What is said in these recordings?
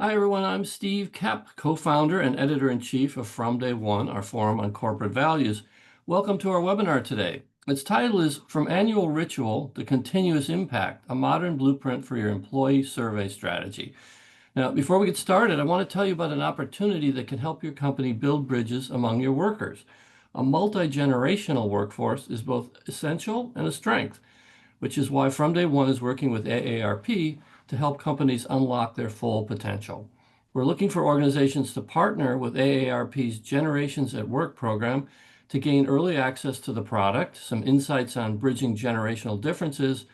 Hi, everyone. I'm Steve Kep, co-founder and editor-in-chief of From Day One, our forum on corporate values. Welcome to our webinar today. Its title is From Annual Ritual to Continuous Impact, a modern blueprint for your employee survey strategy. Now, before we get started, I want to tell you about an opportunity that can help your company build bridges among your workers. A multi-generational workforce is both essential and a strength, which is why From Day One is working with AARP to help companies unlock their full potential. We're looking for organizations to partner with AARP's Generations at Work program to gain early access to the product, some insights on bridging generational differences,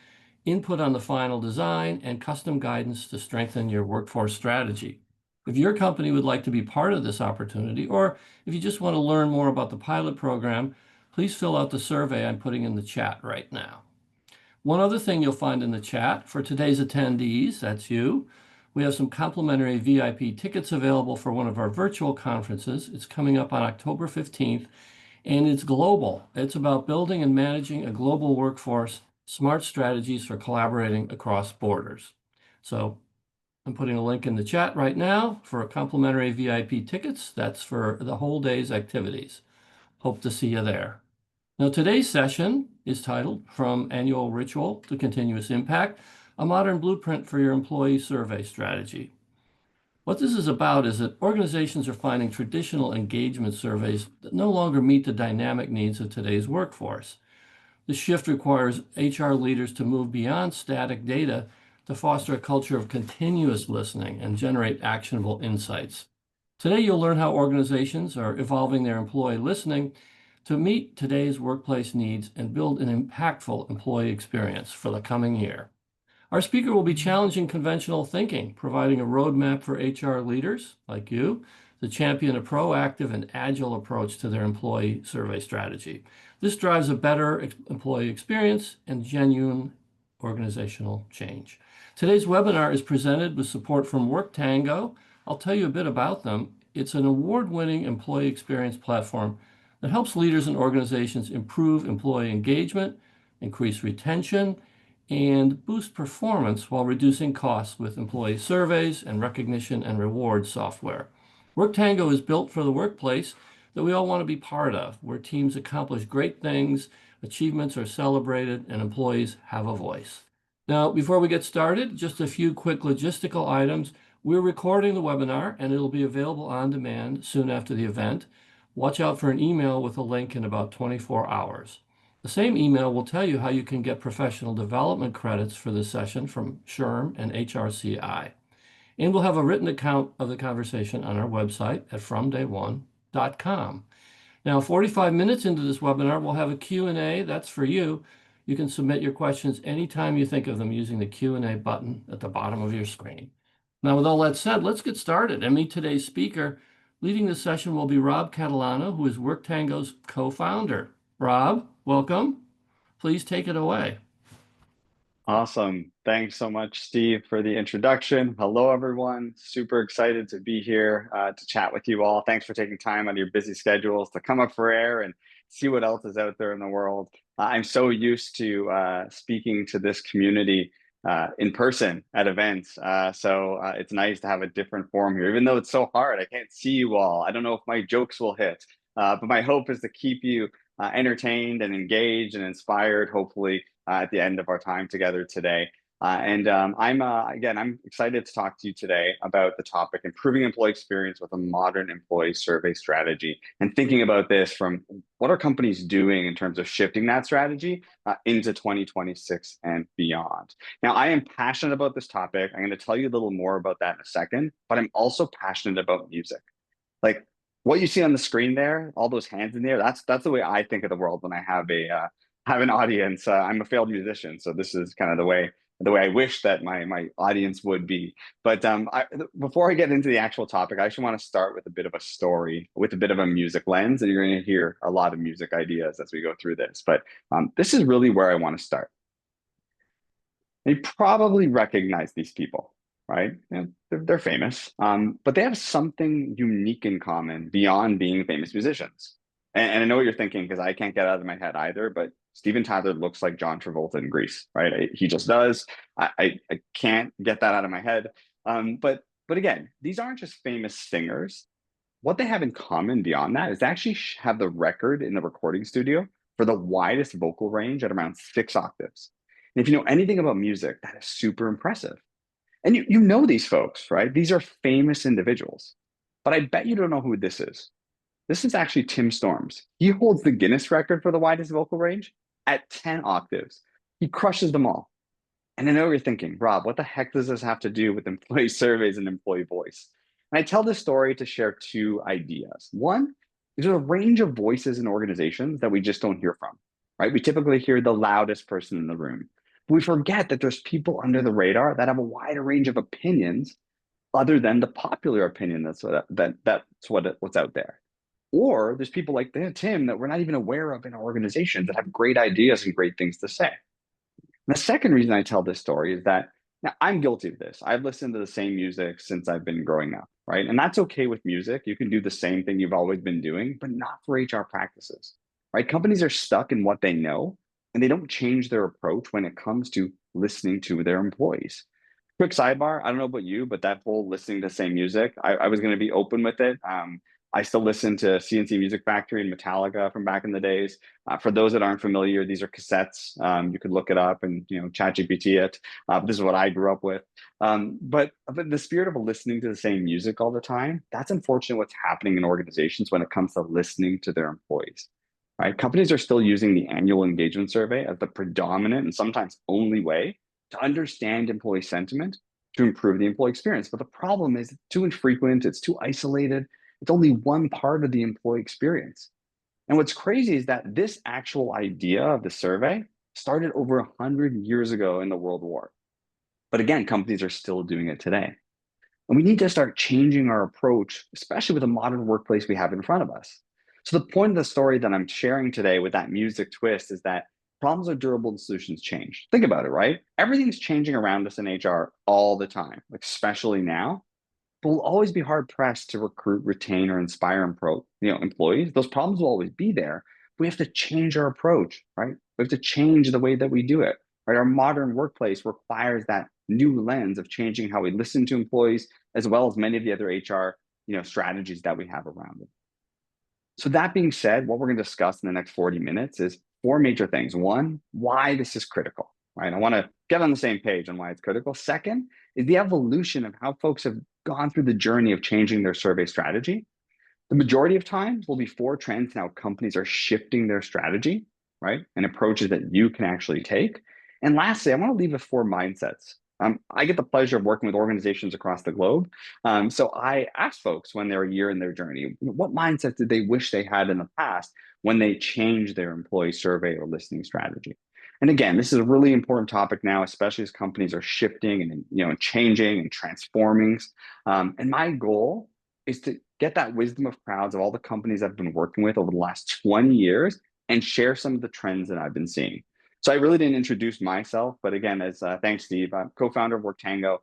input on the final design, and custom guidance to strengthen your workforce strategy. If your company would like to be part of this opportunity, or if you just want to learn more about the pilot program, please fill out the survey I'm putting in the chat right now. One other thing you'll find in the chat for today's attendees, that's you, we have some complimentary VIP tickets available for one of our virtual conferences. It's coming up on October 15th, and it's global. It's about building and managing a global workforce, smart strategies for collaborating across borders. So I'm putting a link in the chat right now for complimentary VIP tickets. That's for the whole day's activities. Hope to see you there. Now, today's session is titled From Annual Ritual to Continuous Impact, a modern blueprint for your employee survey strategy. What this is about is that organizations are finding traditional engagement surveys that no longer meet the dynamic needs of today's workforce. The shift requires HR leaders to move beyond static data to foster a culture of continuous listening and generate actionable insights. Today, you'll learn how organizations are evolving their employee listening to meet today's workplace needs and build an impactful employee experience for the coming year. Our speaker will be challenging conventional thinking, providing a roadmap for HR leaders like you to champion a proactive and agile approach to their employee survey strategy. This drives a better employee experience and genuine organizational change. Today's webinar is presented with support from WorkTango. I'll tell you a bit about them. It's an award-winning employee experience platform that helps leaders and organizations improve employee engagement, increase retention, and boost performance while reducing costs with employee surveys and recognition and reward software. WorkTango is built for the workplace that we all want to be part of, where teams accomplish great things, achievements are celebrated, and employees have a voice. Now, before we get started, just a few quick logistical items. We're recording the webinar, and it'll be available on demand soon after the event. Watch out for an email with a link in about 24 hours. The same email will tell you how you can get professional development credits for this session from SHRM and HRCI. And we'll have a written account of the conversation on our website at fromdayone.com. Now, 45 minutes into this webinar, we'll have a Q&A. That's for you. You can submit your questions anytime you think of them using the Q&A button at the bottom of your screen. Now, with all that said, let's get started and meet today's speaker. Leading the session will be Rob Catalano, who is WorkTango's co-founder. Rob, welcome. Please take it away. Awesome. Thanks so much, Steve, for the introduction. Hello, everyone. Super excited to be here to chat with you all. Thanks for taking time out of your busy schedules to come up for air and see what else is out there in the world. I'm so used to speaking to this community in person at events. So it's nice to have a different forum here, even though it's so hard. I can't see you all. I don't know if my jokes will hit, but my hope is to keep you entertained and engaged and inspired, hopefully, at the end of our time together today. I'm excited to talk to you today about the topic, improving employee experience with a modern employee survey strategy, and thinking about this from what are companies doing in terms of shifting that strategy into 2026 and beyond. Now, I am passionate about this topic. I'm going to tell you a little more about that in a second, but I'm also passionate about music. Like what you see on the screen there, all those hands in there, that's the way I think of the world when I have an audience. I'm a failed musician, so this is kind of the way I wish that my audience would be. But before I get into the actual topic, I actually want to start with a bit of a story, with a bit of a music lens, and you're going to hear a lot of music ideas as we go through this. But this is really where I want to start. You probably recognize these people, right? They're famous, but they have something unique in common beyond being famous musicians. And I know what you're thinking, because I can't get out of my head either, but Steven Tyler looks like John Travolta in Grease, right? He just does. I can't get that out of my head. But But again, these aren't just famous singers. What they have in common beyond that is they actually have the record in the recording studio for the widest vocal range at around 6 octaves. And if you know anything about music, that is super impressive. And you know these folks, right? These are famous individuals. But I bet you don't know who this is. This is actually Tim Storms. He holds the Guinness record for the widest vocal range at 10 octaves. He crushes them all. And I know you're thinking, Rob, what the heck does this have to do with employee surveys and employee voice? And I tell this story to share two ideas. One, there's a range of voices in organizations that we just don't hear from, right? We typically hear the loudest person in the room. But we forget that there's people under the radar that have a wider range of opinions other than the popular opinion what's out there. Or there's people like Tim that we're not even aware of in our organizations that have great ideas and great things to say. The second reason I tell this story is that now I'm guilty of this. I've listened to the same music since I've been growing up, right? And that's okay with music. You can do the same thing you've always been doing, but not for HR practices, right? Companies are stuck in what they know and they don't change their approach when it comes to listening to their employees. Quick sidebar, I don't know about you, but that whole listening to the same music, I was going to be open with it. I still listen to CNC Music Factory and Metallica from back in the days. For those that aren't familiar, these are cassettes. You could look it up and chat GPT it. This is what I grew up with. But the spirit of listening to the same music all the time, that's unfortunately what's happening in organizations when it comes to listening to their employees. Right? Companies are still using the annual engagement survey as the predominant and sometimes only way to understand employee sentiment to improve the employee experience. But the problem is it's too infrequent, it's too isolated, it's only one part of the employee experience. And what's crazy is that this actual idea of the survey started over 100 years ago in the World War. But again, companies are still doing it today. And we need to start changing our approach, especially with the modern workplace we have in front of us. So the point of the story that I'm sharing today with that music twist is that problems are durable and solutions change. Think about it, right? Everything's changing around us in HR all the time, like especially now. But we'll always be hard pressed to recruit, retain, or inspire employees. Those problems will always be there. We have to change our approach, right? We have to change the way that we do it, right? Our modern workplace requires that new lens of changing how we listen to employees, as well as many of the other HR, strategies that we have around it. So that being said, what we're going to discuss in the next 40 minutes is four major things. One, why this is critical, right? I want to get on the same page on why it's critical. Second is the evolution of how folks have gone through the journey of changing their survey strategy. The majority of times will be four trends in how companies are shifting their strategy, right? And approaches that you can actually take. And lastly, I want to leave with four mindsets. I get the pleasure of working with organizations across the globe. So I ask folks when they're a year in their journey, what mindset did they wish they had in the past when they changed their employee survey or listening strategy? And again, this is a really important topic now, especially as companies are shifting and changing and transforming. And my goal is to get that wisdom of crowds of all the companies I've been working with over the last 20 years and share some of the trends that I've been seeing. So I really didn't introduce myself, but again, thanks, Steve. I'm co-founder of WorkTango.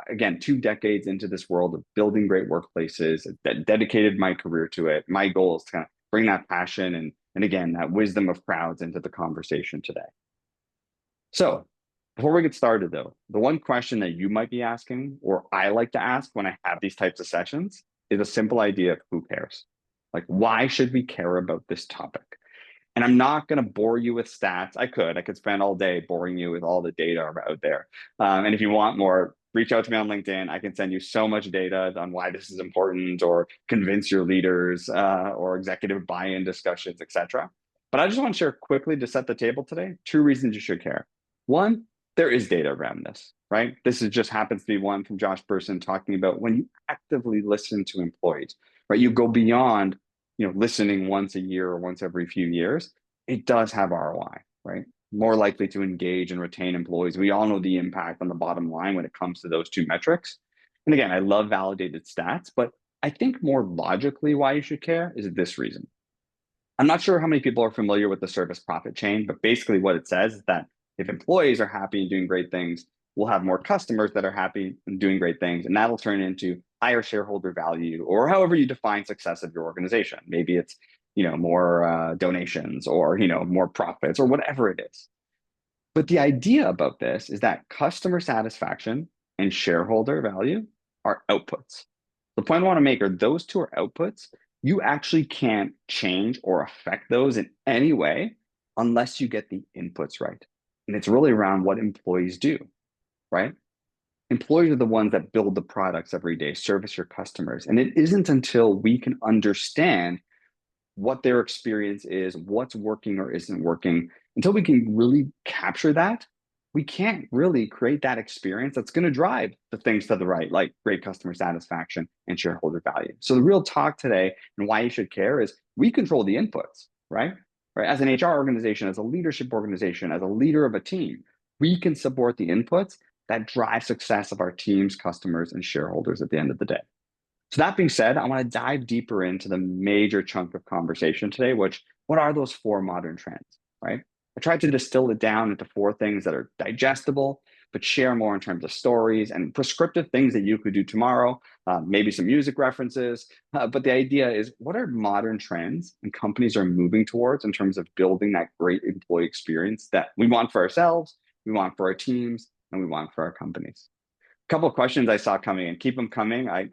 Again, 2 decades into this world of building great workplaces, dedicated my career to it. My goal is to kind of bring that passion and again, that wisdom of crowds into the conversation today. So before we get started though, the one question that you might be asking, or I like to ask when I have these types of sessions, is a simple idea of who cares? Like, why should we care about this topic? And I'm not going to bore you with stats. I could spend all day boring you with all the data out there. And if you want more, reach out to me on LinkedIn. I can send you so much data on why this is important, or convince your leaders, or executive buy-in discussions, etc. But I just want to share quickly to set the table today, 2 reasons you should care. One, there is data around this, right? This is just happens to be one from Josh Person talking about when you actively listen to employees, right? You go beyond listening once a year or once every few years. It does have ROI, right? More likely to engage and retain employees. We all know the impact on the bottom line when it comes to those two metrics. And again, I love validated stats, but I think more logically why you should care is this reason. I'm not sure how many people are familiar with the service profit chain, but basically what it says is that if employees are happy and doing great things, we'll have more customers that are happy and doing great things, and that'll turn into higher shareholder value, or however you define success of your organization. Maybe it's more donations, or more profits, or whatever it is. But the idea about this is that customer satisfaction and shareholder value are outputs. The point I want to make are those two are outputs. You actually can't change or affect those in any way unless you get the inputs right. And it's really around what employees do, right? Employees are the ones that build the products every day, service your customers. And it isn't until we can understand what their experience is, what's working or isn't working, until we can really capture that, we can't really create that experience that's going to drive the things to the right, like great customer satisfaction and shareholder value. So the real talk today and why you should care is we control the inputs, right? Right. As an HR organization, as a leadership organization, as a leader of a team, we can support the inputs that drive success of our teams, customers, and shareholders at the end of the day. So that being said, I want to dive deeper into the major chunk of conversation today, which what are those four modern trends, right? I tried to distill it down into four things that are digestible, but share more in terms of stories and prescriptive things that you could do tomorrow, maybe some music references. But the idea is what are modern trends and companies are moving towards in terms of building that great employee experience that we want for ourselves, we want for our teams, and we want for our companies. Couple of questions I saw coming in. Keep them coming. I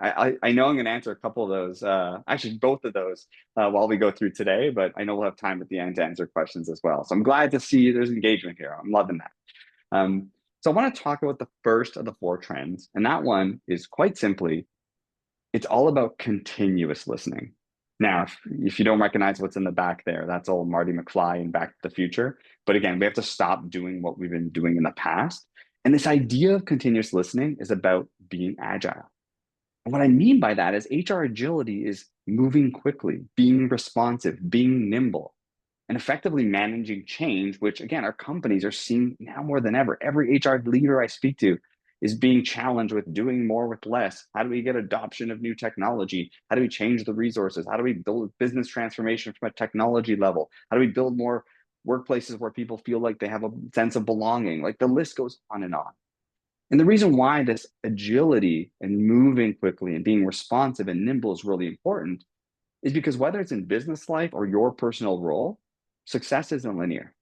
know I'm going to answer a couple of those, actually both of those, while we go through today. But I know we'll have time at the end to answer questions as well. So I'm glad to see there's engagement here. I'm loving that. So I want to talk about the first of the four trends, and that one is quite simply, it's all about continuous listening. Now, if you don't recognize what's in the back there, that's old Marty McFly in Back to the Future. But again, we have to stop doing what we've been doing in the past. And this idea of continuous listening is about being agile. And what I mean by that is HR agility is moving quickly, being responsive, being nimble, and effectively managing change, which again, our companies are seeing now more than ever. Every HR leader I speak to is being challenged with doing more with less. How do we get adoption of new technology? How do we change the resources? How do we build business transformation from a technology level? How do we build more workplaces where people feel like they have a sense of belonging? Like the list goes on and on. And the reason why this agility and moving quickly and being responsive and nimble is really important is because whether it's in business life or your personal role, success isn't linear,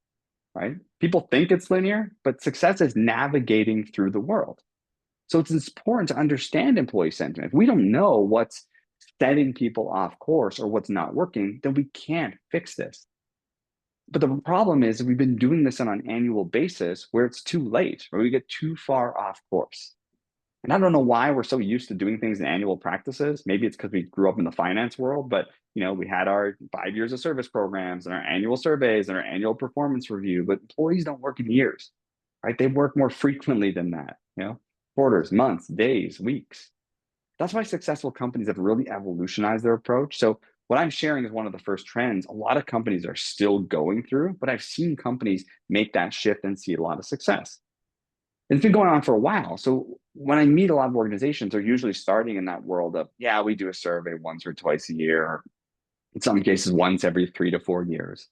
right? People think it's linear, but success is navigating through the world. So it's important to understand employee sentiment. If we don't know what's setting people off course or what's not working, then we can't fix this. But the problem is we've been doing this on an annual basis where it's too late, where we get too far off course. And I don't know why we're so used to doing things in annual practices. Maybe it's because we grew up in the finance world, but we had our 5 years of service programs and our annual surveys and our annual performance review. But employees don't work in years, right? They work more frequently than that, quarters, months, days, weeks. That's why successful companies have really evolutionized their approach. So what I'm sharing is one of the first trends a lot of companies are still going through, but I've seen companies make that shift and see a lot of success. And it's been going on for a while. So when I meet a lot of organizations, they're usually starting in that world of, yeah, we do a survey once or twice a year, or in some cases, once every 3 to 4 years.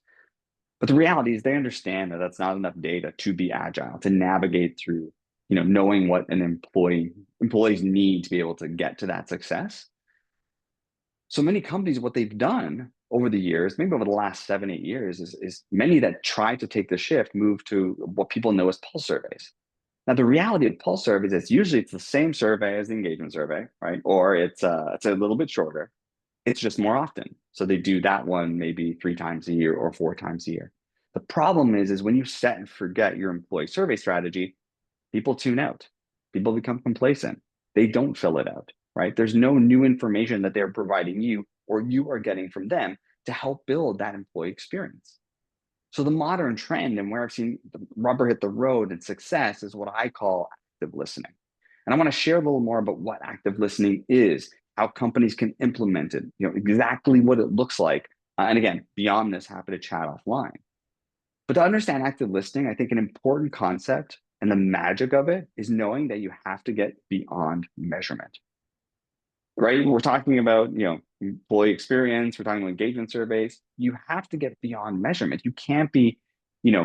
But the reality is they understand that that's not enough data to be agile, to navigate through, knowing what an employees need to be able to get to that success. So many companies, what they've done over the years, maybe over the last 7, 8 years, is many that try to take the shift move to what people know as pulse surveys. Now, the reality of pulse surveys is usually it's the same survey as the engagement survey, right? Or it's a little bit shorter. It's just more often. So they do that one maybe 3 times a year or 4 times a year. The problem is when you set and forget your employee survey strategy, people tune out. People become complacent. They don't fill it out, right? There's no new information that they're providing you or you are getting from them to help build that employee experience. So the modern trend and where I've seen the rubber hit the road and success is what I call active listening. And I want to share a little more about what active listening is, how companies can implement it, exactly what it looks like. And again, beyond this, happy to chat offline. But to understand active listening, I think an important concept and the magic of it is knowing that you have to get beyond measurement, right? We're talking about, employee experience. We're talking about engagement surveys. You have to get beyond measurement. You can't be,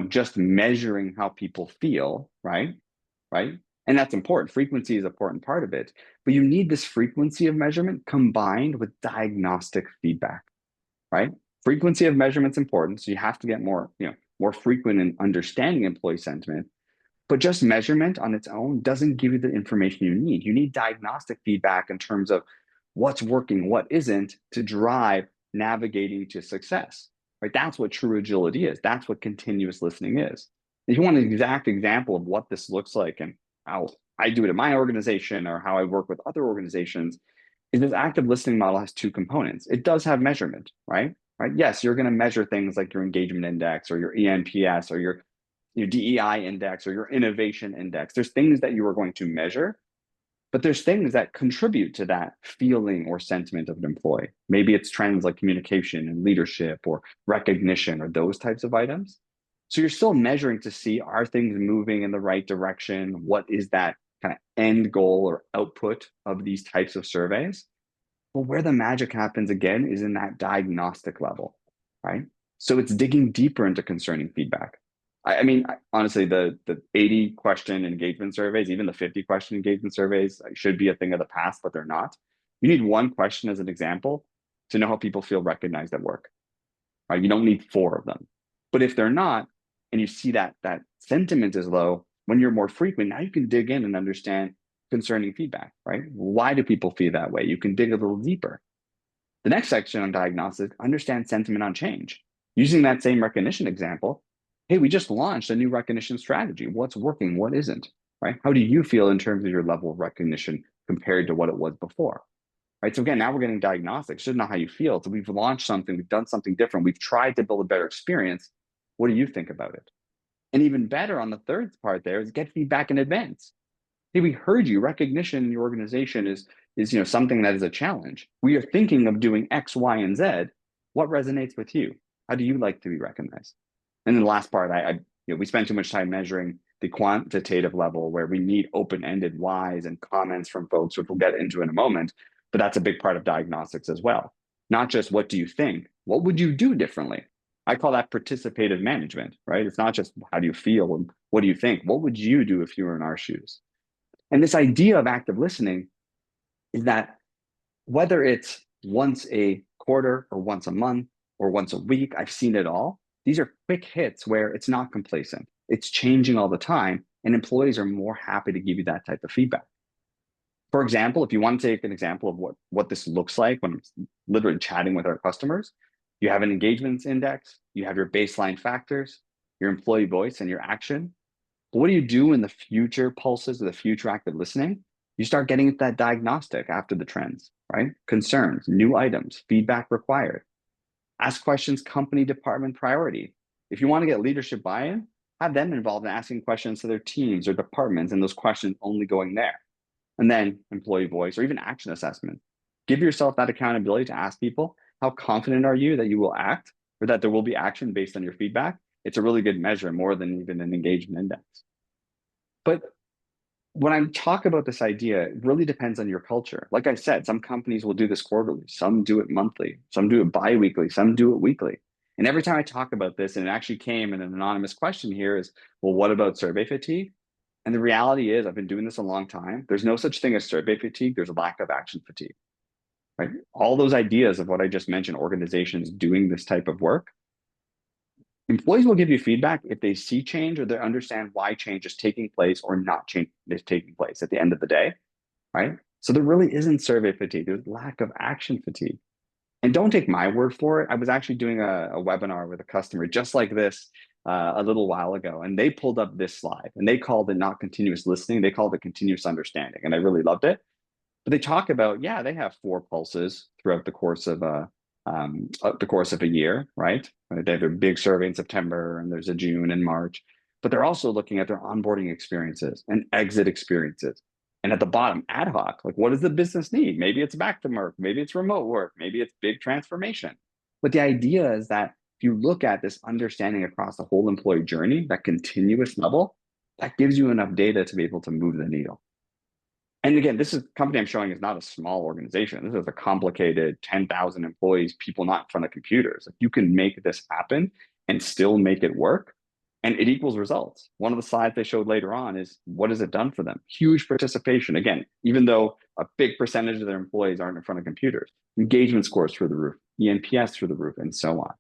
just measuring how people feel, right? Right. And that's important. Frequency is an important part of it. But you need this frequency of measurement combined with diagnostic feedback, right? Frequency of measurement's important. So you have to get more frequent in understanding employee sentiment. But just measurement on its own doesn't give you the information you need. You need diagnostic feedback in terms of what's working, what isn't, to drive navigating to success. Right? That's what true agility is. That's what continuous listening is. If you want an exact example of what this looks like and how I do it in my organization or how I work with other organizations, is this active listening model has two components. It does have measurement, right? Right? Yes, you're going to measure things like your engagement index or your ENPS or your DEI index or your innovation index. There's things that you are going to measure, but there's things that contribute to that feeling or sentiment of an employee. Maybe it's trends like communication and leadership or recognition or those types of items. So you're still measuring to see, are things moving in the right direction? What is that kind of end goal or output of these types of surveys? Well, where the magic happens again is in that diagnostic level, right? So it's digging deeper into concerning feedback. I mean, honestly, the 80 question engagement surveys, even the 50 question engagement surveys, should be a thing of the past, but they're not. You need one question as an example to know how people feel recognized at work, right? You don't need four of them. But if they're not, and you see that sentiment is low, when you're more frequent, now you can dig in and understand concerning feedback, right? Why do people feel that way? You can dig a little deeper. The next section on diagnostics, understand sentiment on change. Using that same recognition example, hey, we just launched a new recognition strategy. What's working? What isn't? Right? How do you feel in terms of your level of recognition compared to what it was before? Right. So again, now we're getting diagnostics. Should know how you feel. So we've launched something, we've done something different, we've tried to build a better experience. What do you think about it? And even better on the third part there is get feedback in advance. Hey, we heard you. Recognition in your organization is something that is a challenge. We are thinking of doing X, Y, and Z. What resonates with you? How do you like to be recognized? And then the last part, we spend too much time measuring the quantitative level where we need open-ended whys and comments from folks, which we'll get into in a moment. But that's a big part of diagnostics as well. Not just what do you think, what would you do differently? I call that participative management, right? It's not just how do you feel and what do you think? What would you do if you were in our shoes? And this idea of active listening is that whether it's once a quarter or once a month or once a week, I've seen it all. These are quick hits where it's not complacent. It's changing all the time, and employees are more happy to give you that type of feedback. For example, if you want to take an example of what this looks like when I'm literally chatting with our customers, you have an engagement index, you have your baseline factors, your employee voice, and your action. But what do you do in the future pulses of the future active listening? You start getting into that diagnostic after the trends, right? Concerns, new items, feedback required. Ask questions, company department priority. If you want to get leadership buy-in, have them involved in asking questions to their teams or departments, and those questions only going there. And then employee voice or even action assessment. Give yourself that accountability to ask people, how confident are you that you will act or that there will be action based on your feedback? It's a really good measure, more than even an engagement index. But when I talk about this idea, it really depends on your culture. Like I said, some companies will do this quarterly, some do it monthly, some do it bi-weekly, some do it weekly. And every time I talk about this, and it actually came in an anonymous question here is, well, what about survey fatigue? And the reality is, I've been doing this a long time. There's no such thing as survey fatigue. There's a lack of action fatigue, right? All those ideas of what I just mentioned, organizations doing this type of work, employees will give you feedback if they see change or they understand why change is taking place or not change is taking place at the end of the day, right? So there really isn't survey fatigue. There's lack of action fatigue. And don't take my word for it. I was actually doing a webinar with a customer just like this a little while ago, and they pulled up this slide and they called it not continuous listening. They called it continuous understanding. And I really loved it. But they talk about, yeah, they have four pulses throughout the course of a year, right? They have a big survey in September and there's a June and March, but they're also looking at their onboarding experiences and exit experiences. And at the bottom, ad hoc, like what does the business need? Maybe it's back to work, maybe it's remote work, maybe it's big transformation. But the idea is that if you look at this understanding across the whole employee journey, that continuous level, that gives you enough data to be able to move the needle. And again, this is company I'm showing is not a small organization. This is a complicated 10,000 employees, people not in front of computers. Like you can make this happen and still make it work. And it equals results. One of the slides they showed later on is what has it done for them? Huge participation. Again, even though a big percentage of their employees aren't in front of computers, engagement scores through the roof, ENPS through the roof, and so on.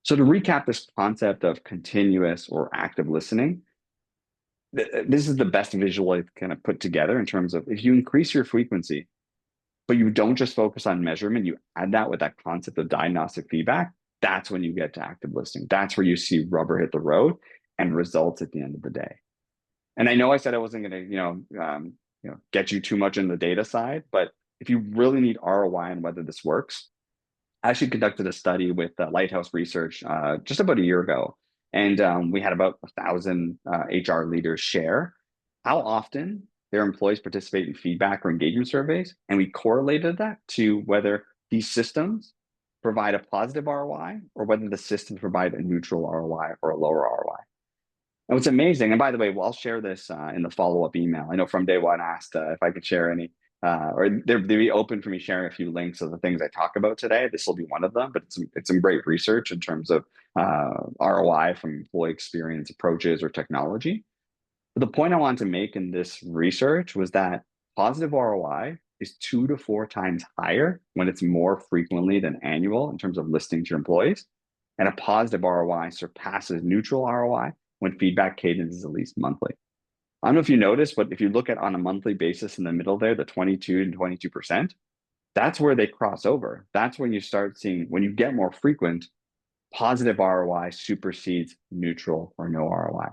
So to recap this concept of continuous or active listening, this is the best visual I kind of put together in terms of if you increase your frequency, but you don't just focus on measurement, you add that with that concept of diagnostic feedback, that's when you get to active listening. That's where you see rubber hit the road and results at the end of the day. And I know I said I wasn't going to, get you too much in the data side, but if you really need ROI on whether this works, I actually conducted a study with Lighthouse Research just about a year ago, and we had about 1,000 HR leaders share how often their employees participate in feedback or engagement surveys, and we correlated that to whether these systems provide a positive ROI or whether the systems provide a neutral ROI or a lower ROI. And what's amazing, and by the way, well, I'll share this in the follow-up email. I know from day one asked if I could share any, or they'd be open for me sharing a few links of the things I talk about today. This will be one of them, but it's some great research in terms of ROI from employee experience approaches or technology. But the point I wanted to make in this research was that positive ROI is 2 to 4 times higher when it's more frequently than annual in terms of listening to your employees. And a positive ROI surpasses neutral ROI when feedback cadence is at least monthly. I don't know if you noticed, but if you look at on a monthly basis in the middle there, the 22 and 22%, that's where they cross over. That's when you start seeing, when you get more frequent, positive ROI supersedes neutral or no ROI.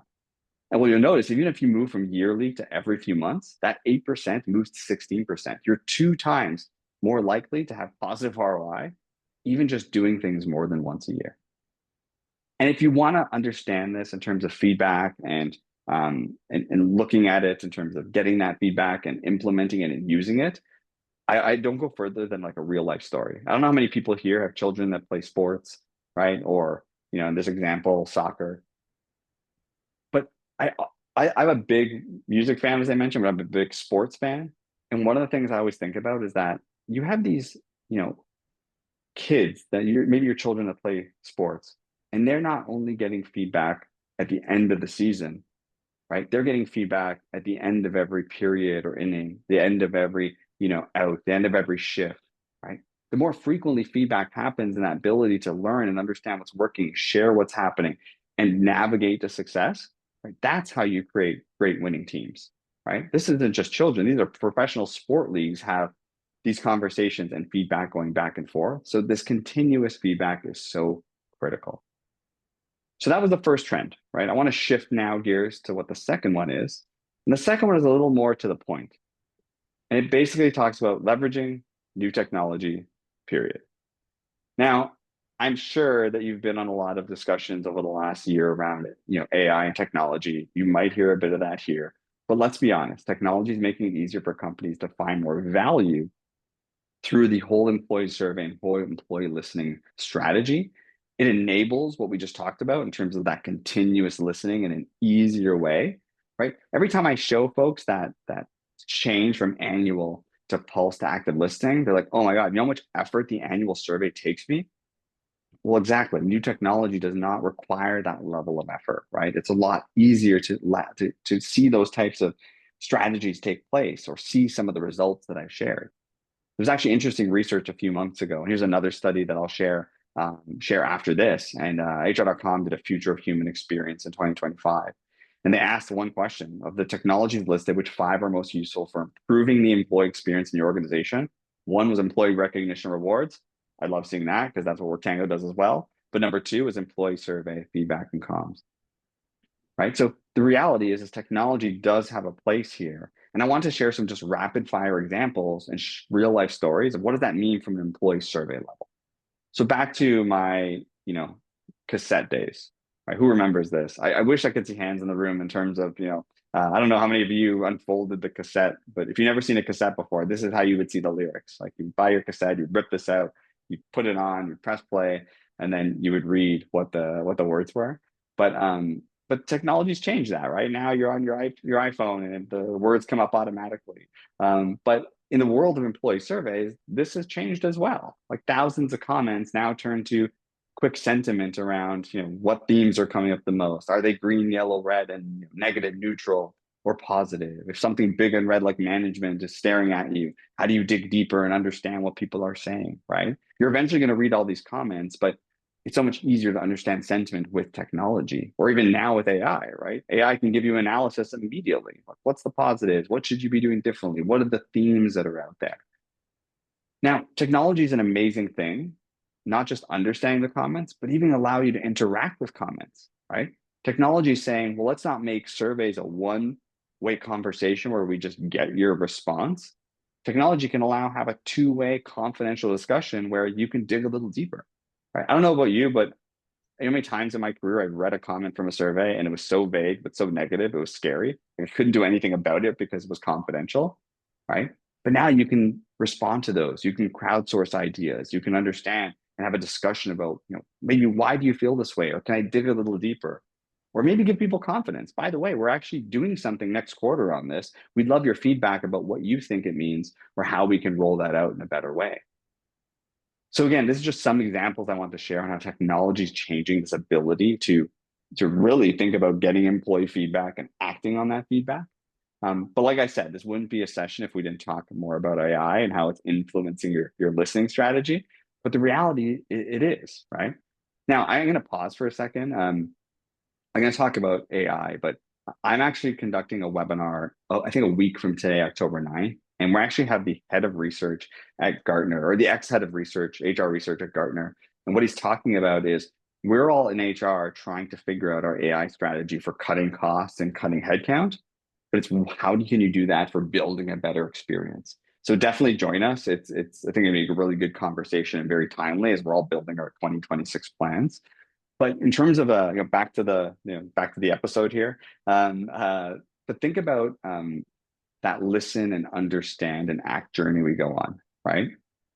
And what you'll notice, even if you move from yearly to every few months, that 8% moves to 16%. You're 2 times more likely to have positive ROI, even just doing things more than once a year. And if you want to understand this in terms of feedback and looking at it in terms of getting that feedback and implementing it and using it, I don't go further than like a real life story. I don't know how many people here have children that play sports, right? Or, in this example, soccer. But I'm a big music fan, as I mentioned, but I'm a big sports fan. And one of the things I always think about is that you have these, kids that maybe your children that play sports, and they're not only getting feedback at the end of the season, right? They're getting feedback at the end of every period or inning, the end of every, out, the end of every shift, right? The more frequently feedback happens and that ability to learn and understand what's working, share what's happening, and navigate to success, right? That's how you create great winning teams, right? This isn't just children. These are professional sport leagues have these conversations and feedback going back and forth. So this continuous feedback is so critical. So that was the first trend, right? I want to shift now gears to what the second one is. And the second one is a little more to the point. And it basically talks about leveraging new technology, period. Now, I'm sure that you've been on a lot of discussions over the last year around it, AI and technology. You might hear a bit of that here. But let's be honest, technology is making it easier for companies to find more value through the whole employee survey and whole employee listening strategy. It enables what we just talked about in terms of that continuous listening in an easier way, right? Every time I show folks that change from annual to pulse to active listening, they're like, oh my God, you know how much effort the annual survey takes me? Well, exactly. New technology does not require that level of effort, right? It's a lot easier to see those types of strategies take place or see some of the results that I've shared. There's actually interesting research a few months ago, and here's another study that I'll share after this. And HR.com did a future of human experience in 2025. And they asked one question of the technologies listed, which 5 are most useful for improving the employee experience in your organization. One was employee recognition rewards. I love seeing that because that's what WorkTango does as well. But number 2 is employee survey, feedback, and comms. Right. So the reality is technology does have a place here. And I want to share some just rapid fire examples and real life stories of what does that mean from an employee survey level. So back to my, cassette days, right? Who remembers this? I wish I could see hands in the room in terms of, I don't know how many of you unfolded the cassette, but if you've never seen a cassette before, this is how you would see the lyrics. Like you buy your cassette, you rip this out, you put it on, you press play, and then you would read what the words were. But technology's changed that, right? Now you're on your iPhone and the words come up automatically. But in the world of employee surveys, this has changed as well. Like thousands of comments now turn to quick sentiment around, what themes are coming up the most. Are they green, yellow, red, and negative, neutral, or positive? If something big and red like management is staring at you, how do you dig deeper and understand what people are saying, right? You're eventually going to read all these comments, but It's so much easier to understand sentiment with technology, or even now with AI, right? AI can give you analysis immediately. Like, what's the positives? What should you be doing differently? What are the themes that are out there? Now, technology is an amazing thing, not just understanding the comments, but even allow you to interact with comments, right? Technology is saying, well, let's not make surveys a one-way conversation where we just get your response. Technology can allow have a two-way confidential discussion where you can dig a little deeper, right? I don't know about you, but you know how many times in my career I read a comment from a survey and it was so vague but so negative, it was scary. I couldn't do anything about it because it was confidential, right? But now you can respond to those. You can crowdsource ideas. You can understand and have a discussion about, you know, maybe why do you feel this way, or can I dig a little deeper, or maybe give people confidence. By the way, we're actually doing something next quarter on this. We'd love your feedback about what you think it means or how we can roll that out in a better way. So again, this is just some examples I want to share on how technology is changing this ability to really think about getting employee feedback and acting on that feedback. But like I said, this wouldn't be a session if we didn't talk more about AI and how it's influencing your listening strategy. But the reality, it is, right? Now, I'm going to pause for a second. I'm going to talk about AI, but I'm actually conducting a webinar, I think a week from today, October 9th. And we actually have the head of research at Gartner, or the ex-head of research, HR research at Gartner. And what he's talking about is we're all in HR trying to figure out our AI strategy for cutting costs and cutting headcount. But it's how can you do that for building a better experience? So definitely join us. It's I think it'll be a really good conversation and very timely as we're all building our 2026 plans. But in terms of back to the back to the episode here, but think about that listen and understand and act journey we go on, right?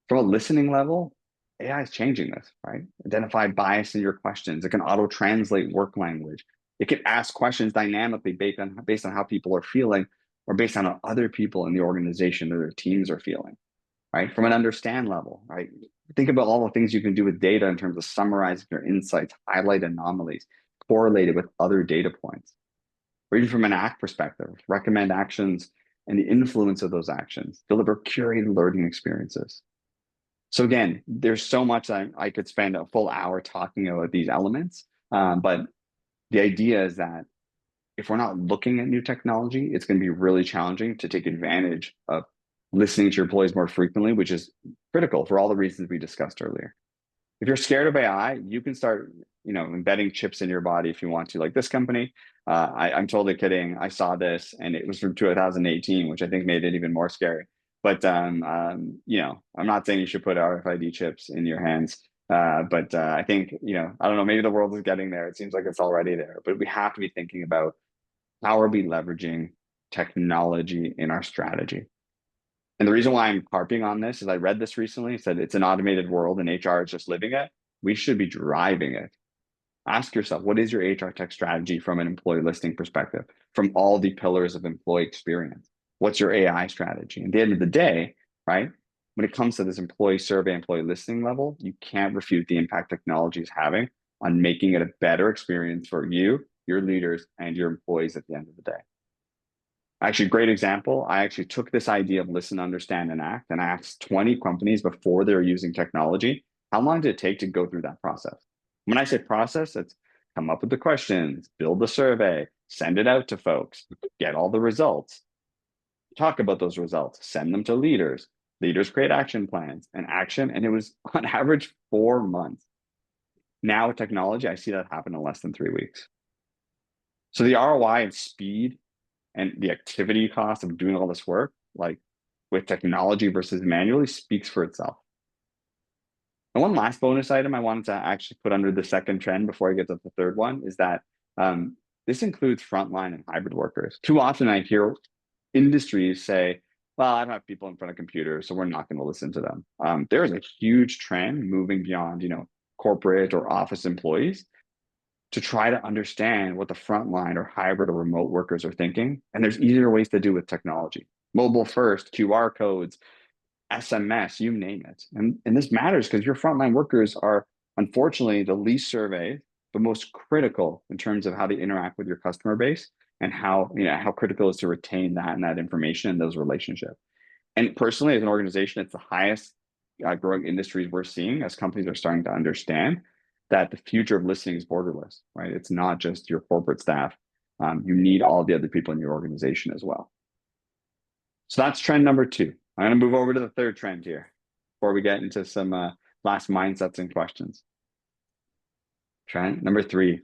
From a listening level, AI is changing this, right? Identify bias in your questions. It can auto translate work language. It can ask questions dynamically based on how people are feeling, or based on how other people in the organization or their teams are feeling, right? From an understand level, right? Think about all the things you can do with data in terms of summarizing your insights, highlight anomalies, correlate it with other data points. Or even from an act perspective, recommend actions and the influence of those actions, deliver curated learning experiences. So again, there's so much I could spend a full hour talking about these elements, but the idea is that if we're not looking at new technology, it's going to be really challenging to take advantage of listening to your employees more frequently, which is critical for all the reasons we discussed earlier. If you're scared of AI, you can start, embedding chips in your body if you want to, like this company. I'm totally kidding. I saw this and it was from 2018, which I think made it even more scary. But I'm not saying you should put RFID chips in your hands. But I think, I don't know, maybe the world is getting there. It seems like it's already there, but we have to be thinking about how are we leveraging technology in our strategy. And the reason why I'm harping on this is I read this recently. It said it's an automated world and HR is just living it. We should be driving it. Ask yourself, what is your HR tech strategy from an employee listening perspective, from all the pillars of employee experience? What's your AI strategy? At the end of the day, right, when it comes to this employee survey, employee listening level, you can't refute the impact technology is having on making it a better experience for you, your leaders, and your employees at the end of the day. Actually, great example. I actually took this idea of listen, understand, and act, and I asked 20 companies before they were using technology, how long did it take to go through that process? When I say process, it's come up with the questions, build the survey, send it out to folks, get all the results, talk about those results, send them to leaders. Leaders create action plans and action, and it was on average 4 months. Now with technology, I see that happen in less than 3 weeks. So the ROI and speed and the activity cost of doing all this work, like with technology versus manually, speaks for itself. And one last bonus item I wanted to actually put under the second trend before I get to the third one is that this includes frontline and hybrid workers. Too often I hear industries say, well, I don't have people in front of computers, so we're not going to listen to them. There is a huge trend moving beyond, corporate or office employees to try to understand what the frontline or hybrid or remote workers are thinking. And there's easier ways to do with technology. Mobile first, QR codes, SMS, you name it. And this matters because your frontline workers are unfortunately the least surveyed, but most critical in terms of how they interact with your customer base and how critical it is to retain that and that information and those relationships. And personally, as an organization, it's the highest growing industries we're seeing as companies are starting to understand that the future of listening is borderless, right? It's not just your corporate staff. You need all the other people in your organization as well. So that's trend number two. I'm going to move over to the third trend here before we get into some last mindsets and questions. Trend number three.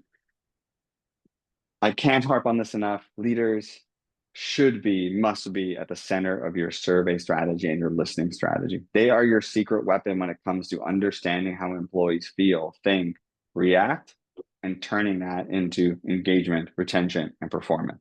I can't harp on this enough. Leaders should be, must be at the center of your survey strategy and your listening strategy. They are your secret weapon when it comes to understanding how employees feel, think, react, and turning that into engagement, retention, and performance.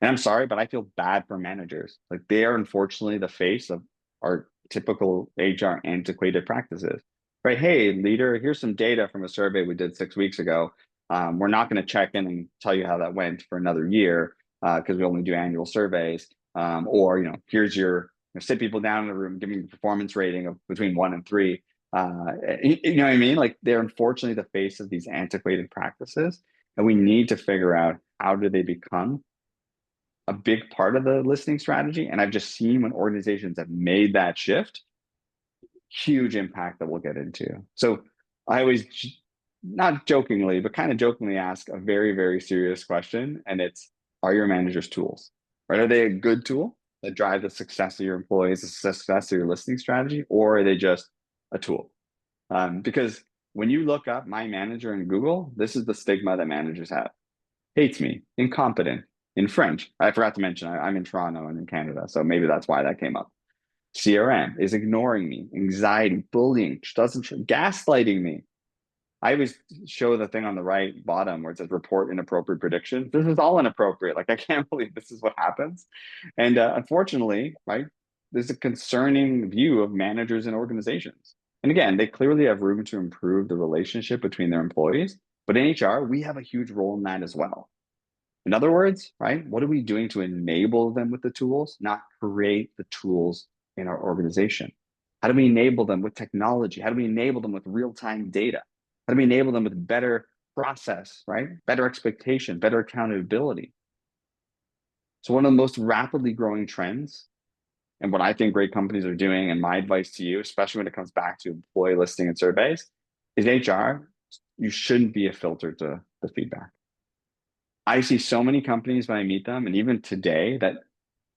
And I'm sorry, but I feel bad for managers. Like they are unfortunately the face of our typical HR antiquated practices, right? Hey, leader, here's some data from a survey we did 6 weeks ago. We're not going to check in and tell you how that went for another year because we only do annual surveys. Or, here's your sit people down in the room, give me a performance rating of between 1 and 3. You know what I mean? Like they're unfortunately the face of these antiquated practices, and we need to figure out how do they become a big part of the listening strategy. And I've just seen when organizations have made that shift, huge impact that we'll get into. So I always, not jokingly, but kind of jokingly ask a very, very serious question. And it's, are your managers tools, right? Are they a good tool that drive the success of your employees, the success of your listening strategy, or are they just a tool? Because when you look up my manager in Google, this is the stigma that managers have. Hates me, incompetent, in French. I forgot to mention I'm in Toronto and in Canada, so maybe that's why that came up. CRM is ignoring me, anxiety, bullying, doesn't gaslighting me. I always show the thing on the right bottom where it says report inappropriate predictions. This is all inappropriate. Like I can't believe this is what happens. And unfortunately, right, there's a concerning view of managers and organizations. And again, they clearly have room to improve the relationship between their employees. But in HR, we have a huge role in that as well. In other words, right, what are we doing to enable them with the tools, not create the tools in our organization? How do we enable them with technology? How do we enable them with real-time data? How do we enable them with better process, right? Better expectation, better accountability. So one of the most rapidly growing trends, and what I think great companies are doing, and my advice to you, especially when it comes back to employee listing and surveys, is HR, you shouldn't be a filter to the feedback. I see so many companies when I meet them, and even today, that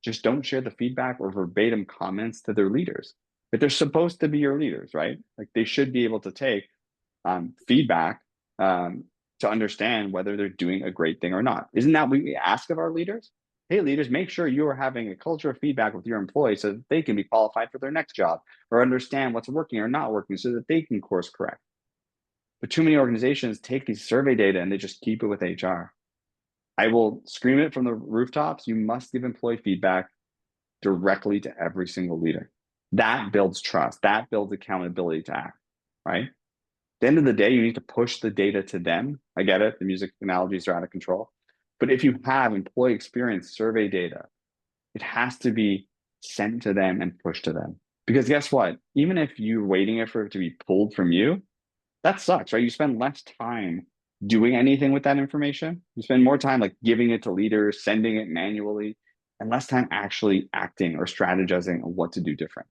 just don't share the feedback or verbatim comments to their leaders. But they're supposed to be your leaders, right? Like they should be able to take feedback to understand whether they're doing a great thing or not. Isn't that what we ask of our leaders? Hey, leaders, make sure you are having a culture of feedback with your employees so that they can be qualified for their next job or understand what's working or not working so that they can course correct. But too many organizations take these survey data and they just keep it with HR. I will scream it from the rooftops. You must give employee feedback directly to every single leader. That builds trust. That builds accountability to act, right? At the end of the day, you need to push the data to them. I get it. The music analogies are out of control. But if you have employee experience survey data, it has to be sent to them and pushed to them. Because guess what? Even if you're waiting for it to be pulled from you, that sucks, right? You spend less time doing anything with that information. You spend more time like giving it to leaders, sending it manually, and less time actually acting or strategizing on what to do different.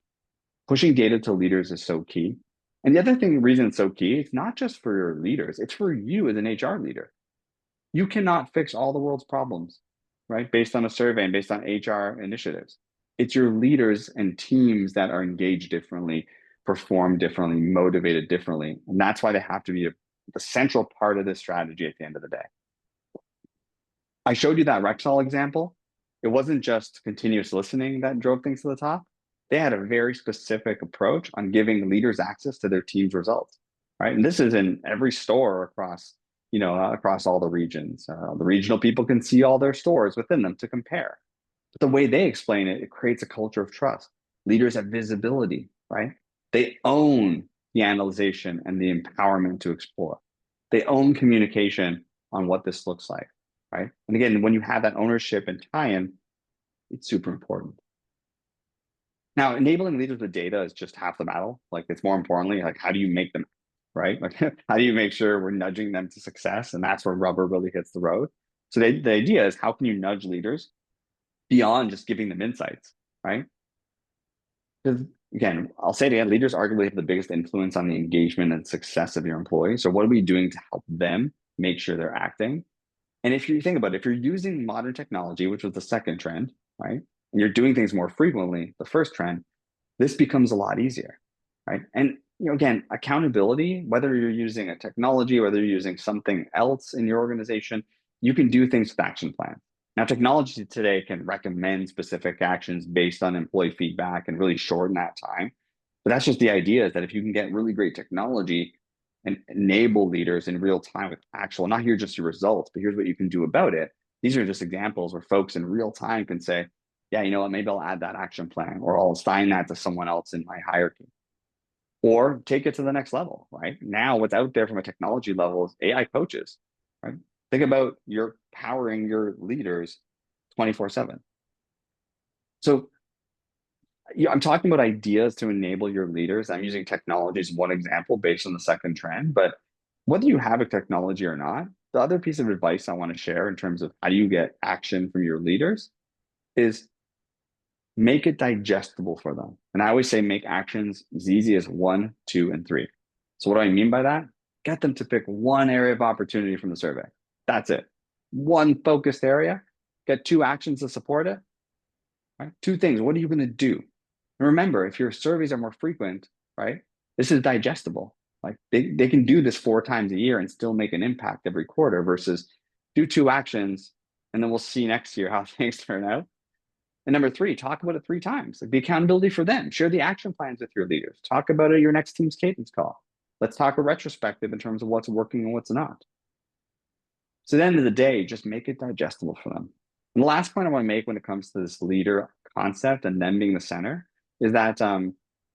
Pushing data to leaders is so key. And the other thing, the reason it's so key, it's not just for your leaders, it's for you as an HR leader. You cannot fix all the world's problems, right? Based on a survey and based on HR initiatives. It's your leaders and teams that are engaged differently, perform differently, motivated differently. And that's why they have to be the central part of this strategy at the end of the day. I showed you that Rexall example. It wasn't just continuous listening that drove things to the top. They had a very specific approach on giving leaders access to their team's results, right? And this is in every store across, across all the regions. The regional people can see all their stores within them to compare. But the way they explain it, it creates a culture of trust. Leaders have visibility, right? They own the analyzation and the empowerment to explore. They own communication on what this looks like, right? And again, when you have that ownership and tie-in, it's super important. Now, enabling leaders with data is just half the battle. Like it's more importantly, like how do you make them, right? Like how do you make sure we're nudging them to success? And that's where rubber really hits the road. So the idea is how can you nudge leaders beyond just giving them insights, right? Because again, I'll say it again, leaders arguably have the biggest influence on the engagement and success of your employees. So what are we doing to help them make sure they're acting? And if you think about it, if you're using modern technology, which was the second trend, right? And you're doing things more frequently, the first trend, this becomes a lot easier, right? And again, accountability, whether you're using a technology, whether you're using something else in your organization, you can do things with action plans. Now, technology today can recommend specific actions based on employee feedback and really shorten that time. But that's just the idea is that if you can get really great technology and enable leaders in real time with actual, not here just your results, but here's what you can do about it. These are just examples where folks in real time can say, yeah, you know what, maybe I'll add that action plan or I'll assign that to someone else in my hierarchy or take it to the next level, right? Now, what's out there from a technology level is AI coaches, right? Think about you're powering your leaders 24/7. So I'm talking about ideas to enable your leaders. I'm using technology as one example based on the second trend, but whether you have a technology or not, the other piece of advice I want to share in terms of how do you get action from your leaders is make it digestible for them. And I always say make actions as easy as 1, 2, and 3. So what do I mean by that? Get them to pick one area of opportunity from the survey. That's it. One focused area, get 2 actions to support it, right? 2 things. What are you going to do? And remember, if your surveys are more frequent, right, this is digestible. Like they can do this 4 times a year and still make an impact every quarter versus do 2 actions and then we'll see next year how things turn out. And number 3, talk about it 3 times. Like the accountability for them. Share the action plans with your leaders. Talk about it at your next team's cadence call. Let's talk a retrospective in terms of what's working and what's not. So at the end of the day, just make it digestible for them. And the last point I want to make when it comes to this leader concept and them being the center is that you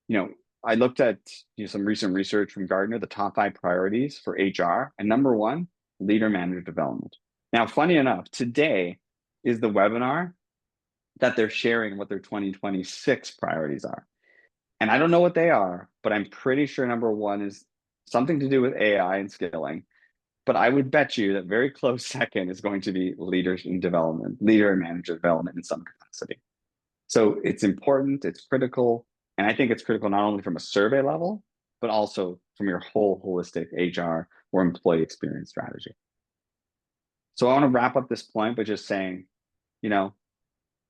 know, I looked at some recent research from Gartner, the top 5 priorities for HR, and number 1, leader manager development. Now, funny enough, today is the webinar that they're sharing what their 2026 priorities are. And I don't know what they are, but I'm pretty sure number 1 is something to do with AI and skilling. But I would bet you that very close second is going to be leaders in development, leader and manager development in some capacity. So it's important, it's critical. And I think it's critical not only from a survey level, but also from your whole holistic HR or employee experience strategy. So I want to wrap up this point by just saying, you know,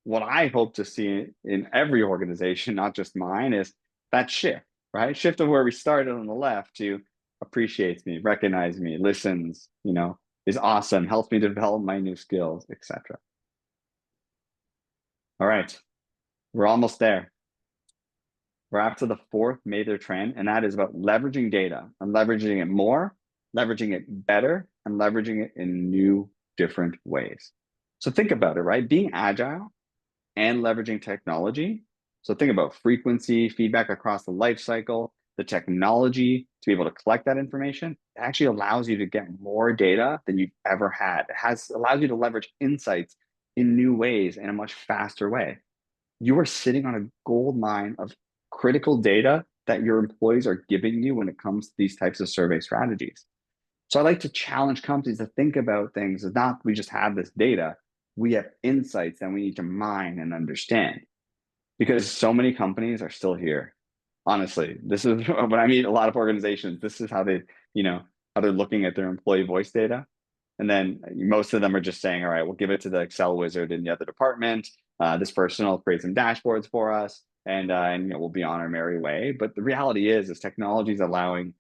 what I hope to see in every organization, not just mine, is that shift, right? Shift of where we started on the left to appreciates me, recognizes me, listens, is awesome, helps me develop my new skills, etc. All right, we're almost there. We're after the 4th major trend, and that is about leveraging data and leveraging it more, leveraging it better, and leveraging it in new, different ways. So think about it, right? Being agile and leveraging technology. So think about frequency, feedback across the life cycle, the technology to be able to collect that information. It actually allows you to get more data than you've ever had. It allows you to leverage insights in new ways in a much faster way. You are sitting on a gold mine of critical data that your employees are giving you when it comes to these types of survey strategies. So I like to challenge companies to think about things as not we just have this data, we have insights that we need to mine and understand because so many companies are still here. Honestly, this is when I meet a lot of organizations, this is how how they're looking at their employee voice data. And then most of them are just saying, all right, we'll give it to the Excel wizard in the other department. This person will create some dashboards for us and we'll be on our merry way. But the reality is technology is allowing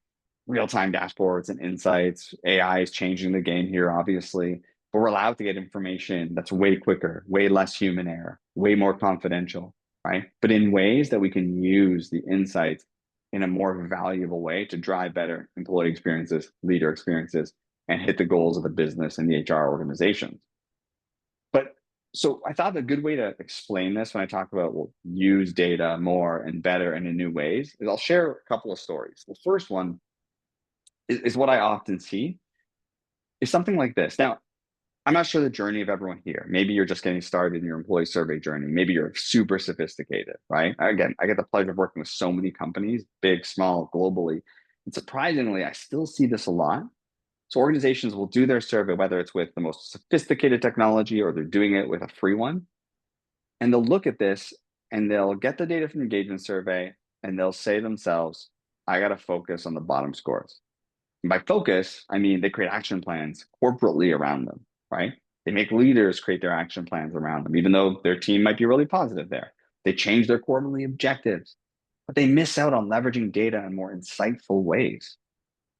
real-time dashboards and insights. AI is changing the game here, obviously, but we're allowed to get information that's way quicker, way less human error, way more confidential, right? But in ways that we can use the insights in a more valuable way to drive better employee experiences, leader experiences, and hit the goals of the business and the HR organizations. But so I thought a good way to explain this when I talk about use data more and better and in new ways is I'll share a couple of stories. The first one is what I often see is something like this. Now, I'm not sure the journey of everyone here. Maybe you're just getting started in your employee survey journey. Maybe you're super sophisticated, right? Again, I get the pleasure of working with so many companies, big, small, globally. And surprisingly, I still see this a lot. So organizations will do their survey, whether it's with the most sophisticated technology or they're doing it with a free one. And they'll look at this and they'll get the data from the engagement survey and they'll say to themselves, I got to focus on the bottom scores. And by focus, I mean they create action plans corporately around them, right? They make leaders create their action plans around them, even though their team might be really positive there. They change their quarterly objectives, but they miss out on leveraging data in more insightful ways.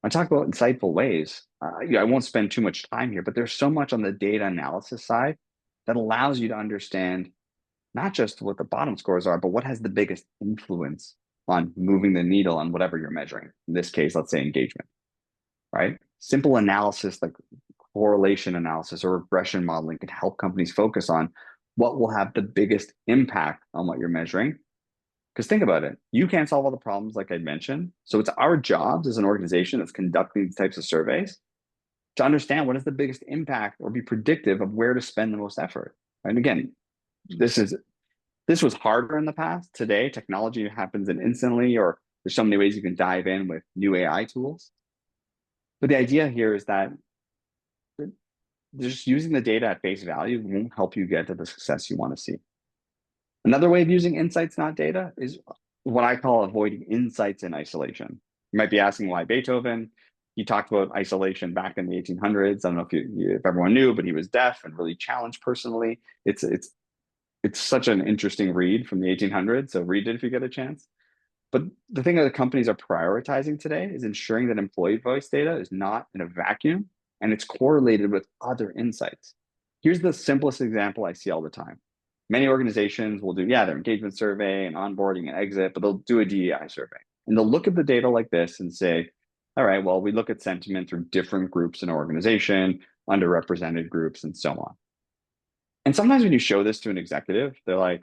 When I talk about insightful ways, I won't spend too much time here, but there's so much on the data analysis side that allows you to understand not just what the bottom scores are, but what has the biggest influence on moving the needle on whatever you're measuring. In this case, let's say engagement, right? Simple analysis like correlation analysis or regression modeling can help companies focus on what will have the biggest impact on what you're measuring. Because think about it, you can't solve all the problems like I mentioned. So it's our jobs as an organization that's conducting these types of surveys to understand what is the biggest impact or be predictive of where to spend the most effort. And again, this was harder in the past. Today, technology happens instantly, or there's so many ways you can dive in with new AI tools. But the idea here is that just using the data at face value won't help you get to the success you want to see. Another way of using insights, not data, is what I call avoiding insights in isolation. You might be asking why Beethoven. He talked about isolation back in the 1800s. I don't know if everyone knew, but he was deaf and really challenged personally. It's such an interesting read from the 1800s. So read it if you get a chance. But the thing that the companies are prioritizing today is ensuring that employee voice data is not in a vacuum and it's correlated with other insights. Here's the simplest example I see all the time. Many organizations will do, their engagement survey and onboarding and exit, but they'll do a DEI survey. And they'll look at the data like this and say, all right, well, we look at sentiment through different groups in an organization, underrepresented groups, and so on. And sometimes when you show this to an executive, they're like,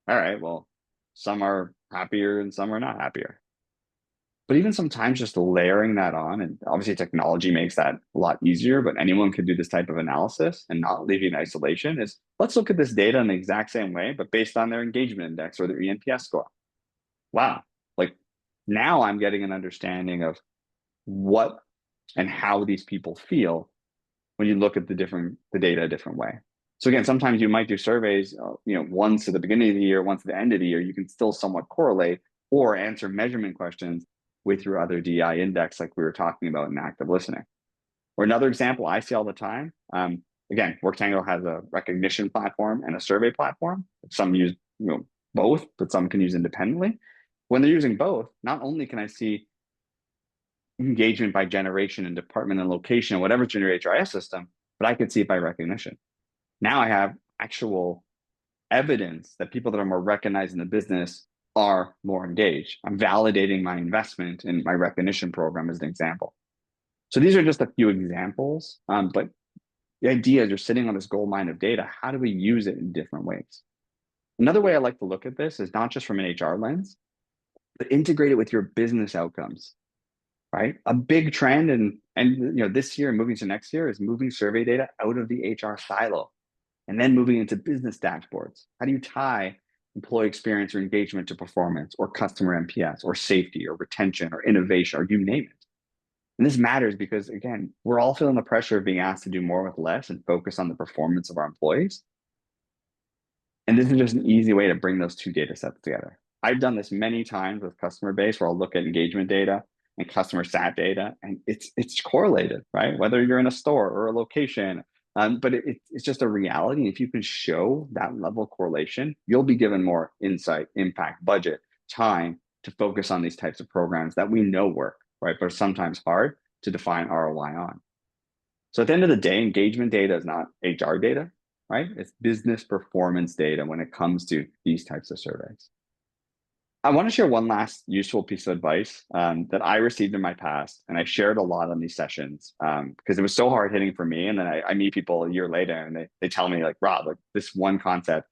all right, well, some are happier and some are not happier. But even sometimes just layering that on, and obviously technology makes that a lot easier, but anyone could do this type of analysis and not leave you in isolation is let's look at this data in the exact same way, but based on their engagement index or their ENPS score. Wow. Like now I'm getting an understanding of what and how these people feel when you look at the data a different way. So again, sometimes you might do surveys, once at the beginning of the year, once at the end of the year, you can still somewhat correlate or answer measurement questions with your other DI index, like we were talking about in active listening. Or another example I see all the time, again, WorkTango has a recognition platform and a survey platform. Some use both, but some can use independently. When they're using both, not only can I see engagement by generation and department and location, whatever's in your HRIS system, but I could see it by recognition. Now I have actual evidence that people that are more recognized in the business are more engaged. I'm validating my investment in my recognition program as an example. So these are just a few examples, but the idea is you're sitting on this gold mine of data. How do we use it in different ways? Another way I like to look at this is not just from an HR lens, but integrate it with your business outcomes, right? A big trend and this year and moving to next year is moving survey data out of the HR silo and then moving into business dashboards. How do you tie employee experience or engagement to performance or customer NPS or safety or retention or innovation or you name it? And this matters because, again, we're all feeling the pressure of being asked to do more with less and focus on the performance of our employees. And this is just an easy way to bring those two data sets together. I've done this many times with customer base where I'll look at engagement data and customer sat data, and it's correlated, right? Whether you're in a store or a location, but it's just a reality. If you can show that level of correlation, you'll be given more insight, impact, budget, time to focus on these types of programs that we know work, right? But are sometimes hard to define ROI on. So at the end of the day, engagement data is not HR data, right? It's business performance data when it comes to these types of surveys. I want to share one last useful piece of advice that I received in my past, and I shared a lot on these sessions because it was so hard hitting for me. And then I meet people a year later, and they tell me like, Rob, like this one concept,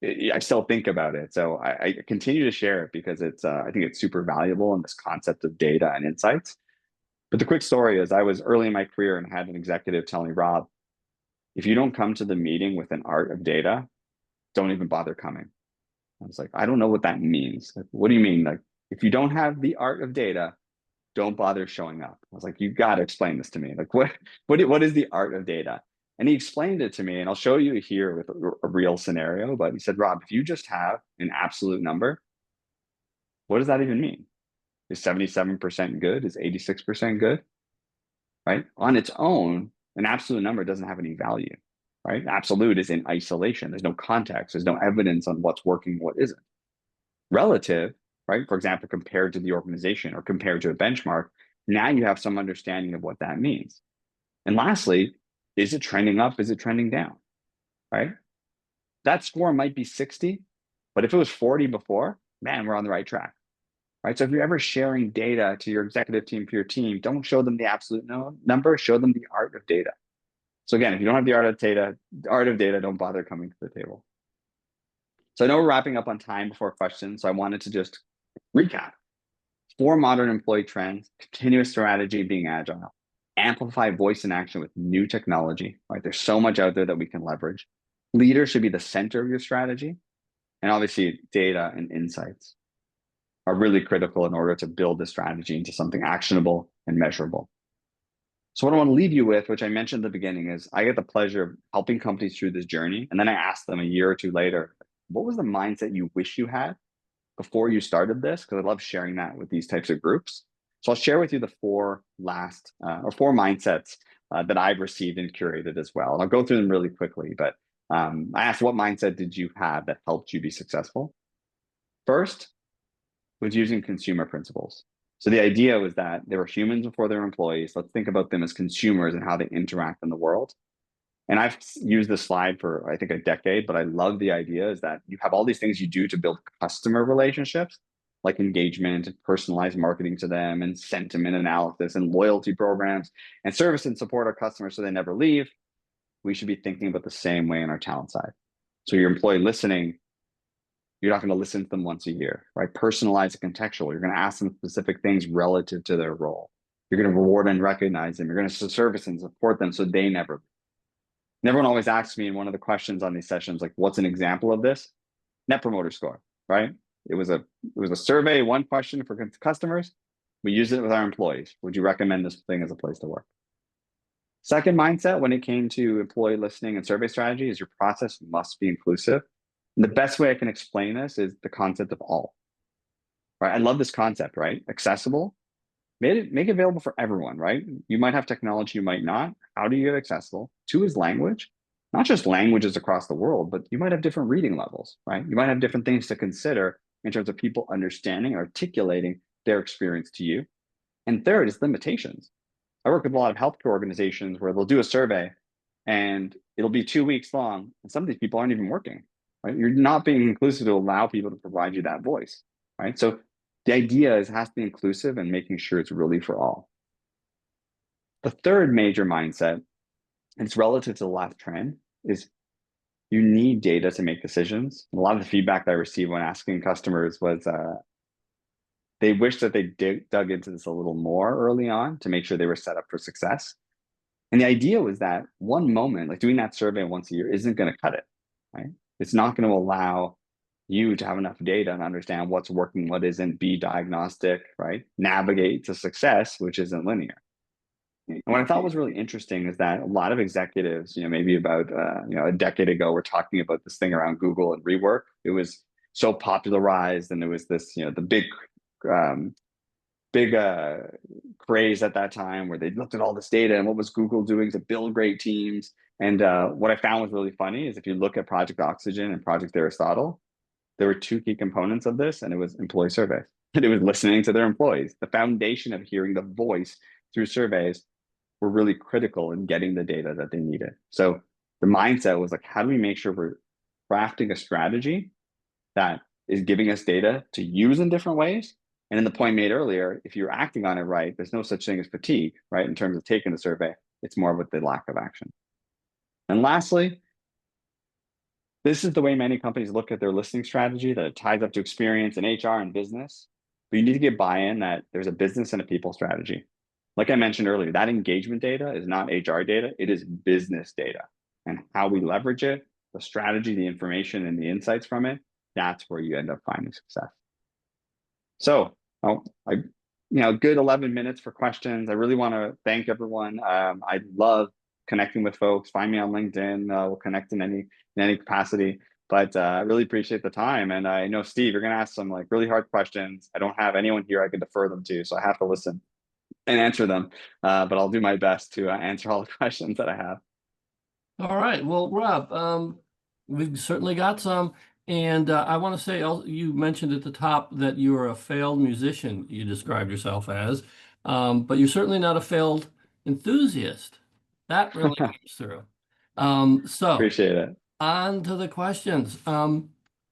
I still think about it. So I continue to share it because I think it's super valuable in this concept of data and insights. But the quick story is I was early in my career and had an executive tell me, Rob, if you don't come to the meeting with an art of data, don't even bother coming. I was like, I don't know what that means. Like, what do you mean? Like, if you don't have the art of data, don't bother showing up. I was like, you got to explain this to me. Like, what is the art of data? And he explained it to me, and I'll show you here with a real scenario. But he said, Rob, if you just have an absolute number, What does that even mean? Is 77% good? Is 86% good? Right? On its own, an absolute number doesn't have any value, right? Absolute is in isolation. There's no context. There's no evidence on what's working, what isn't. Relative, right? For example, compared to the organization or compared to a benchmark, now you have some understanding of what that means. And lastly, is it trending up? Is it trending down? Right? That score might be 60, but if it was 40 before, man, we're on the right track. Right. So if you're ever sharing data to your executive team, for your team, don't show them the absolute number, show them the art of data. So again, if you don't have the art of data, don't bother coming to the table. So I know we're wrapping up on time before questions. So I wanted to just recap. 4 modern employee trends: continuous strategy, being agile, amplify voice and action with new technology, right? There's so much out there that we can leverage. Leaders should be the center of your strategy. And obviously data and insights are really critical in order to build the strategy into something actionable and measurable. So what I want to leave you with, which I mentioned at the beginning, is I get the pleasure of helping companies through this journey. And then I ask them a year or two later, what was the mindset you wish you had before you started this? Because I love sharing that with these types of groups. So I'll share with you the 4 mindsets that I've received and curated as well. And I'll go through them really quickly, but I asked, what mindset did you have that helped you be successful? First was using consumer principles. So the idea was that they were humans before they were employees. Let's think about them as consumers and how they interact in the world. And I've used this slide for, I think, a decade, but I love the idea is that you have all these things you do to build customer relationships, like engagement and personalized marketing to them and sentiment analysis and loyalty programs and service and support our customers so they never leave. We should be thinking about the same way on our talent side. So your employee listening, you're not going to listen to them once a year, right? Personalize and contextual. You're going to ask them specific things relative to their role. You're going to reward and recognize them. You're going to service and support them so they never. And everyone always asks me in one of the questions on these sessions, like, what's an example of this? Net promoter score, right? It was a survey, one question for customers. We use it with our employees. Would you recommend this thing as a place to work? Second mindset when it came to employee listening and survey strategy is your process must be inclusive. And the best way I can explain this is the concept of all. Right? I love this concept, right? Accessible, make it available for everyone, right? You might have technology, you might not. How do you get accessible? 2 is language, not just languages across the world, but you might have different reading levels, right? You might have different things to consider in terms of people understanding and articulating their experience to you. And third is limitations. I work with a lot of healthcare organizations where they'll do a survey and it'll be 2 weeks long. And some of these people aren't even working, right? You're not being inclusive to allow people to provide you that voice, right? So the idea is it has to be inclusive and making sure it's really for all. The third major mindset, and it's relative to the last trend, is you need data to make decisions. And a lot of the feedback that I received when asking customers was they wish that they dug into this a little more early on to make sure they were set up for success. And the idea was that one moment, like doing that survey once a year, isn't going to cut it, right? It's not going to allow you to have enough data and understand what's working, what isn't, be diagnostic, right? Navigate to success, which isn't linear. And what I thought was really interesting is that a lot of executives, maybe about a decade ago, were talking about this thing around Google and rework. It was so popularized, and it was this, the um, big craze at that time where they looked at all this data and what was Google doing to build great teams. And what I found was really funny is if you look at Project Oxygen and Project Aristotle, there were 2 key components of this, and it was employee surveys. And it was listening to their employees. The foundation of hearing the voice through surveys were really critical in getting the data that they needed. So the mindset was like, how do we make sure we're crafting a strategy that is giving us data to use in different ways? And in the point made earlier, if you're acting on it right, there's no such thing as fatigue, right? In terms of taking the survey, it's more with the lack of action. And lastly, this is the way many companies look at their listening strategy, that it ties up to experience in HR and business. But you need to get buy-in that there's a business and a people strategy. Like I mentioned earlier, that engagement data is not HR data, it is business data. And how we leverage it, the strategy, the information, and the insights from it, that's where you end up finding success. So, good 11 minutes for questions. I really want to thank everyone. I love connecting with folks. Find me on LinkedIn. We'll connect in any capacity. But I really appreciate the time. And I know, Steve, you're going to ask some like really hard questions. I don't have anyone here I can defer them to, so I have to listen and answer them. But I'll do my best to answer all the questions that I have. All right. Well, Rob, we've certainly got some. And I want to say, you mentioned at the top that you are a failed musician, you described yourself as, but you're certainly not a failed enthusiast. That really comes through. So Appreciate it. on to the questions. I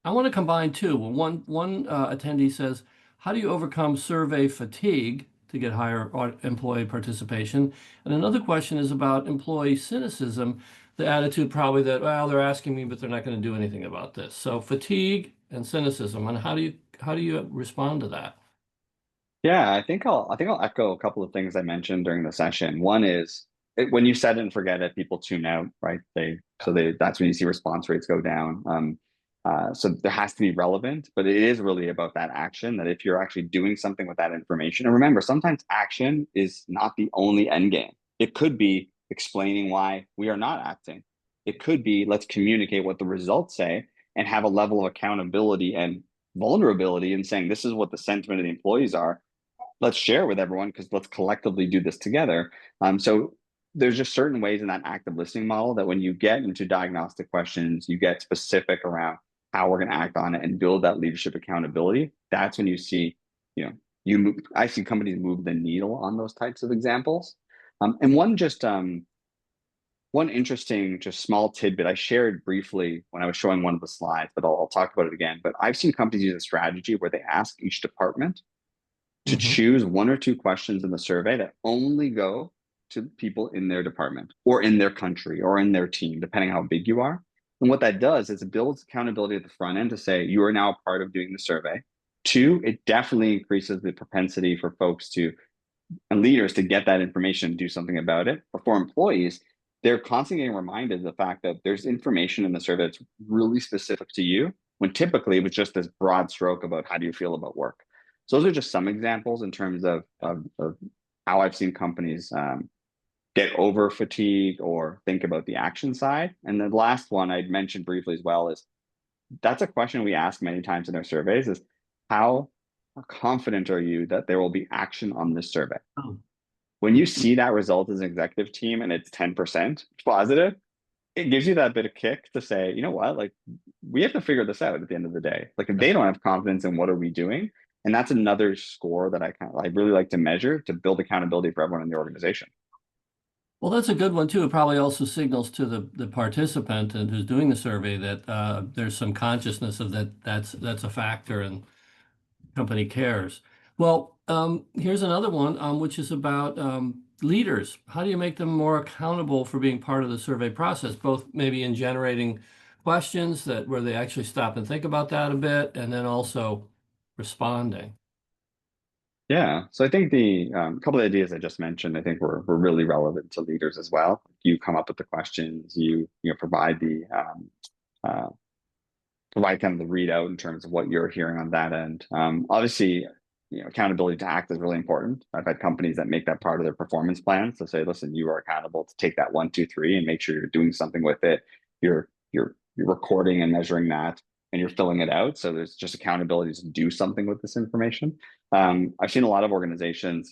want to combine two. Well, one attendee says, "How do you overcome survey fatigue to get higher employee participation?" And another question is about employee cynicism, the attitude probably that, well, they're asking me, but they're not going to do anything about this. So fatigue and cynicism, and how do you respond to that? Yeah, I think I'll echo a couple of things I mentioned during the session. One is when you set it and forget it, people tune out, right? That's when you see response rates go down. So there has to be relevant, but it is really about that action. That if you're actually doing something with that information, and remember, sometimes action is not the only end game. It could be explaining why we are not acting. It could be let's communicate what the results say and have a level of accountability and vulnerability in saying this is what the sentiment of the employees are. Let's share with everyone because let's collectively do this together. So there's just certain ways in that active listening model that when you get into diagnostic questions, you get specific around how we're going to act on it and build that leadership accountability. That's when you see, you know, I see companies move the needle on those types of examples. And one interesting, just small tidbit I shared briefly when I was showing one of the slides, but I'll talk about it again. But I've seen companies use a strategy where they ask each department to Hmm. choose one or two questions in the survey that only go to people in their department or in their country or in their team, depending how big you are. And what that does is it builds accountability at the front end to say you are now a part of doing the survey. Two, it definitely increases the propensity for folks to and leaders to get that information and do something about it. But for employees, they're constantly getting reminded of the fact that there's information in the survey that's really specific to you, when typically it was just this broad stroke about how do you feel about work. So those are just some examples in terms of how I've seen companies get over fatigue or think about the action side. And the last one I'd mentioned briefly as well is that's a question we ask many times in our surveys is how confident are you that there will be action on this survey? Oh. When you see that result as an executive team and it's 10% positive, it gives you that bit of kick to say, you know what, like we have to figure this out at the end of the day. Like if they don't have confidence in what are we doing, and that's another score that I really like to measure to build accountability for everyone in the organization. Well, that's a good one too. It probably also signals to the participant and who's doing the survey that there's some consciousness of that's a factor and company cares. Well, here's another one, which is about leaders. How do you make them more accountable for being part of the survey process, both maybe in generating questions that where they actually stop and think about that a bit, and then also responding? Yeah, so I think the couple of ideas I just mentioned, I think were really relevant to leaders as well. You come up with the questions, provide the uh, provide kind of the readout in terms of what you're hearing on that end. Obviously, accountability to act is really important. I've had companies that make that part of their performance plans to say, listen, you are accountable to take that one, two, three, and make sure you're doing something with it. You're recording and measuring that, and you're filling it out. So there's just accountability to do something with this information. I've seen a lot of organizations,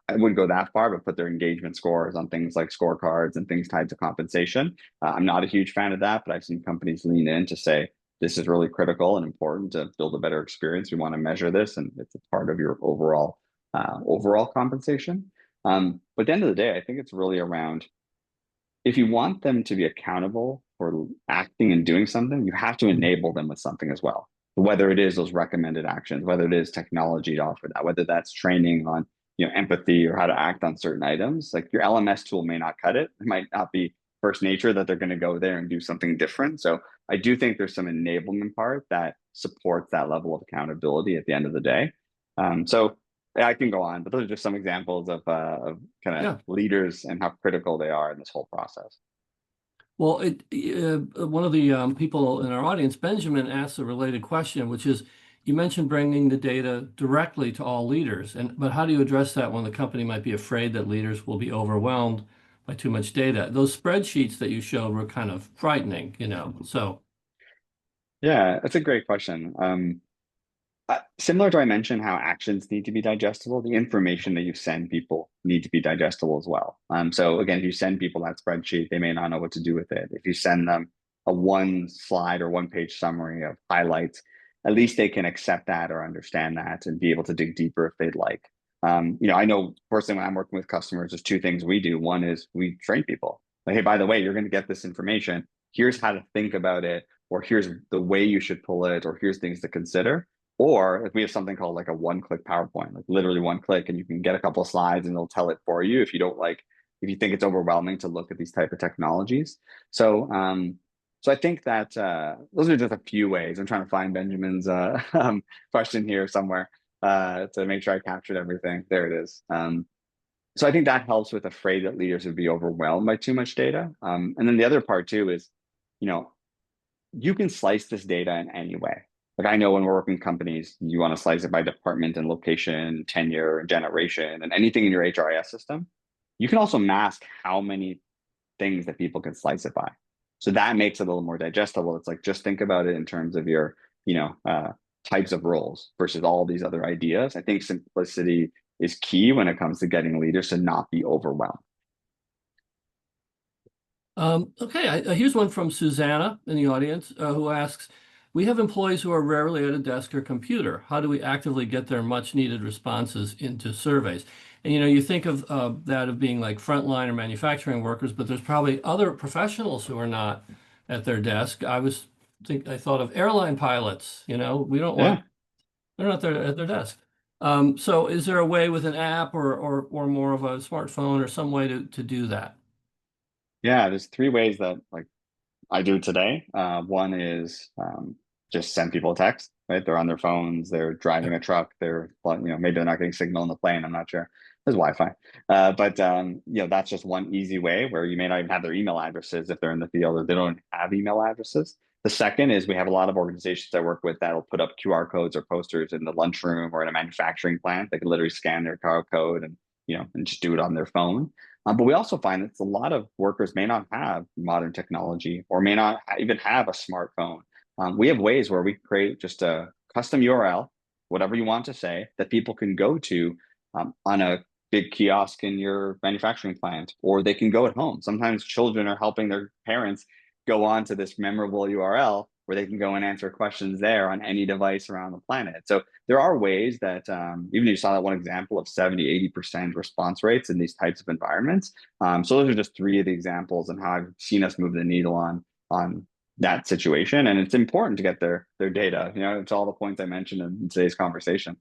I wouldn't go that far, but put their engagement scores on things like scorecards and things tied to compensation. I'm not a huge fan of that, but I've seen companies lean in to say, this is really critical and important to build a better experience. We want to measure this, and it's a part of your overall compensation. But at the end of the day, I think it's really around if you want them to be accountable for acting and doing something, you have to enable them with something as well. Whether it is those recommended actions, whether it is technology to offer that, whether that's training on empathy or how to act on certain items, like your LMS tool may not cut it. It might not be first nature that they're going to go there and do something different. So I do think there's some enablement part that supports that level of accountability at the end of the day. So I can go on, but those are just some examples of kind of Yeah. leaders and how critical they are in this whole process. Well, one of the people in our audience, Benjamin, asked a related question, which is, you mentioned bringing the data directly to all leaders, but how do you address that when the company might be afraid that leaders will be overwhelmed by too much data? Those spreadsheets that you showed were kind of frightening, So Yeah, that's a great question. Similar to I mentioned how actions need to be digestible, the information that you send people need to be digestible as well. So again, if you send people that spreadsheet, they may not know what to do with it. If you send them a one slide or one page summary of highlights, at least they can accept that or understand that and be able to dig deeper if they'd like. I know personally when I'm working with customers, there's two things we do. One is we train people. Like, hey, by the way, you're going to get this information. Here's how to think about it, or here's the way you should pull it, or here's things to consider. Or if we have something called like a one-click PowerPoint, like literally one click, and you can get a couple of slides and it'll tell it for you if you don't like, if you think it's overwhelming to look at these type of technologies. So I think that those are just a few ways. I'm trying to find Benjamin's question here somewhere to make sure I captured everything. There it is. So I think that helps with afraid that leaders would be overwhelmed by too much data. And then the other part too is, you know, you can slice this data in any way. Like I know when we're working companies, you want to slice it by department and location, tenure, and generation, and anything in your HRIS system. You can also mask how many things that people can slice it by. So that makes it a little more digestible. It's like just think about it in terms of your, types of roles versus all these other ideas. I think simplicity is key when it comes to getting leaders to not be overwhelmed. Okay, here's one from Susanna in the audience who asks, we have employees who are rarely at a desk or computer. How do we actively get their much needed responses into surveys? And you think of that of being like frontline or manufacturing workers, but there's probably other professionals who are not at their desk. I thought of airline pilots, we don't Yeah. want, they're not there at their desk. So is there a way with an app or more of a smartphone or some way to do that? Yeah. There's three ways that like I do today. One is just send people a text, right? They're on their phones, they're driving a truck, maybe they're not getting signal on the plane. I'm not sure. There's Wi-Fi. But that's just one easy way where you may not even have their email addresses if they're in the field or they don't have email addresses. The second is we have a lot of organizations I work with that'll put up QR codes or posters in the lunchroom or in a manufacturing plant. They can literally scan their QR code and just do it on their phone. But we also find that a lot of workers may not have modern technology or may not even have a smartphone. We have ways where we create just a custom URL, whatever you want to say, that people can go to on a big kiosk in your manufacturing plant, or they can go at home. Sometimes children are helping their parents go on to this memorable URL where they can go and answer questions there on any device around the planet. So there are ways that even you saw that one example of 70, 80% response rates in these types of environments. So those are just three of the examples and how I've seen us move the needle on that situation. And it's important to get their data. It's all the points I mentioned in today's conversation.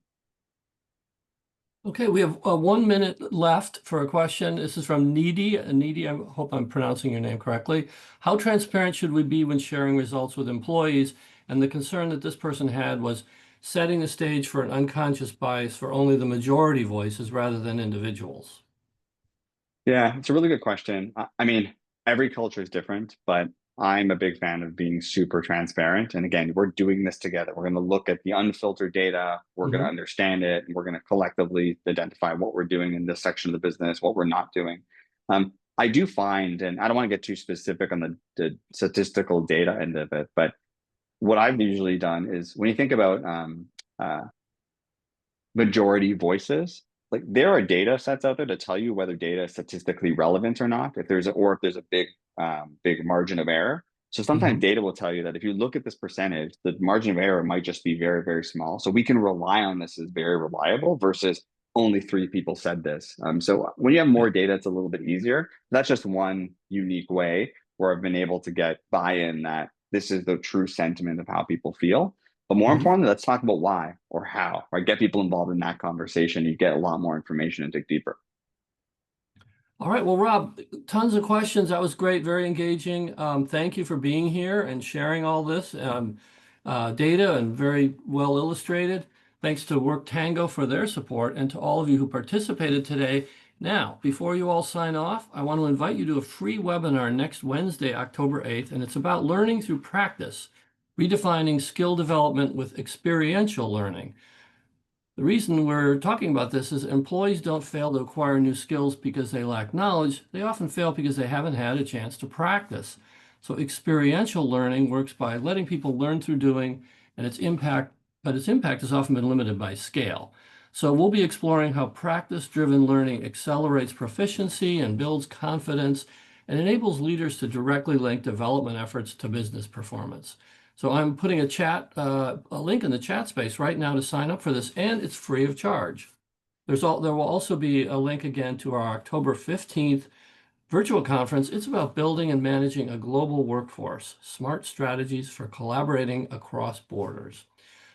Okay, we have 1 minute left for a question. This is from Needy. Needy, I hope I'm pronouncing your name correctly. How transparent should we be when sharing results with employees? And the concern that this person had was setting the stage for an unconscious bias for only the majority voices rather than individuals. Yeah, it's a really good question. I mean, every culture is different, but I'm a big fan of being super transparent. And again, we're doing this together. We're going to look at the unfiltered data, we're going to Mhm. understand it, and we're going to collectively identify what we're doing in this section of the business, what we're not doing. I do find, and I don't want to get too specific on the statistical data end of it, but what I've usually done is when you think about uh, majority voices, like there are data sets out there to tell you whether data is statistically relevant or not, if there's a big margin of error. So sometimes Mhm. data will tell you that if you look at this percentage, the margin of error might just be very, very small. So we can rely on this as very reliable versus only three people said this. So when you have Yeah. more data, it's a little bit easier. That's just one unique way where I've been able to get buy-in that this is the true sentiment of how people feel. But more Mhm. importantly, let's talk about why or how, right? Get people involved in that conversation. You get a lot more information and dig deeper. All right. Well, Rob, tons of questions. That was great, very engaging. Thank you for being here and sharing all this data and very well illustrated. Thanks to WorkTango for their support and to all of you who participated today. Now, before you all sign off, I want to invite you to a free webinar next Wednesday, October 8th, and it's about learning through practice, redefining skill development with experiential learning. The reason we're talking about this is employees don't fail to acquire new skills because they lack knowledge. They often fail because they haven't had a chance to practice. So experiential learning works by letting people learn through doing, and its impact has often been limited by scale. So we'll be exploring how practice-driven learning accelerates proficiency and builds confidence and enables leaders to directly link development efforts to business performance. So I'm putting a link in the chat space right now to sign up for this, and it's free of charge. There will also be a link again to our October 15th virtual conference. It's about building and managing a global workforce, smart strategies for collaborating across borders.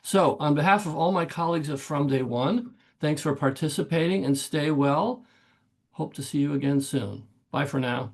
So on behalf of all my colleagues at From Day One, thanks for participating and stay well. Hope to see you again soon. Bye for now.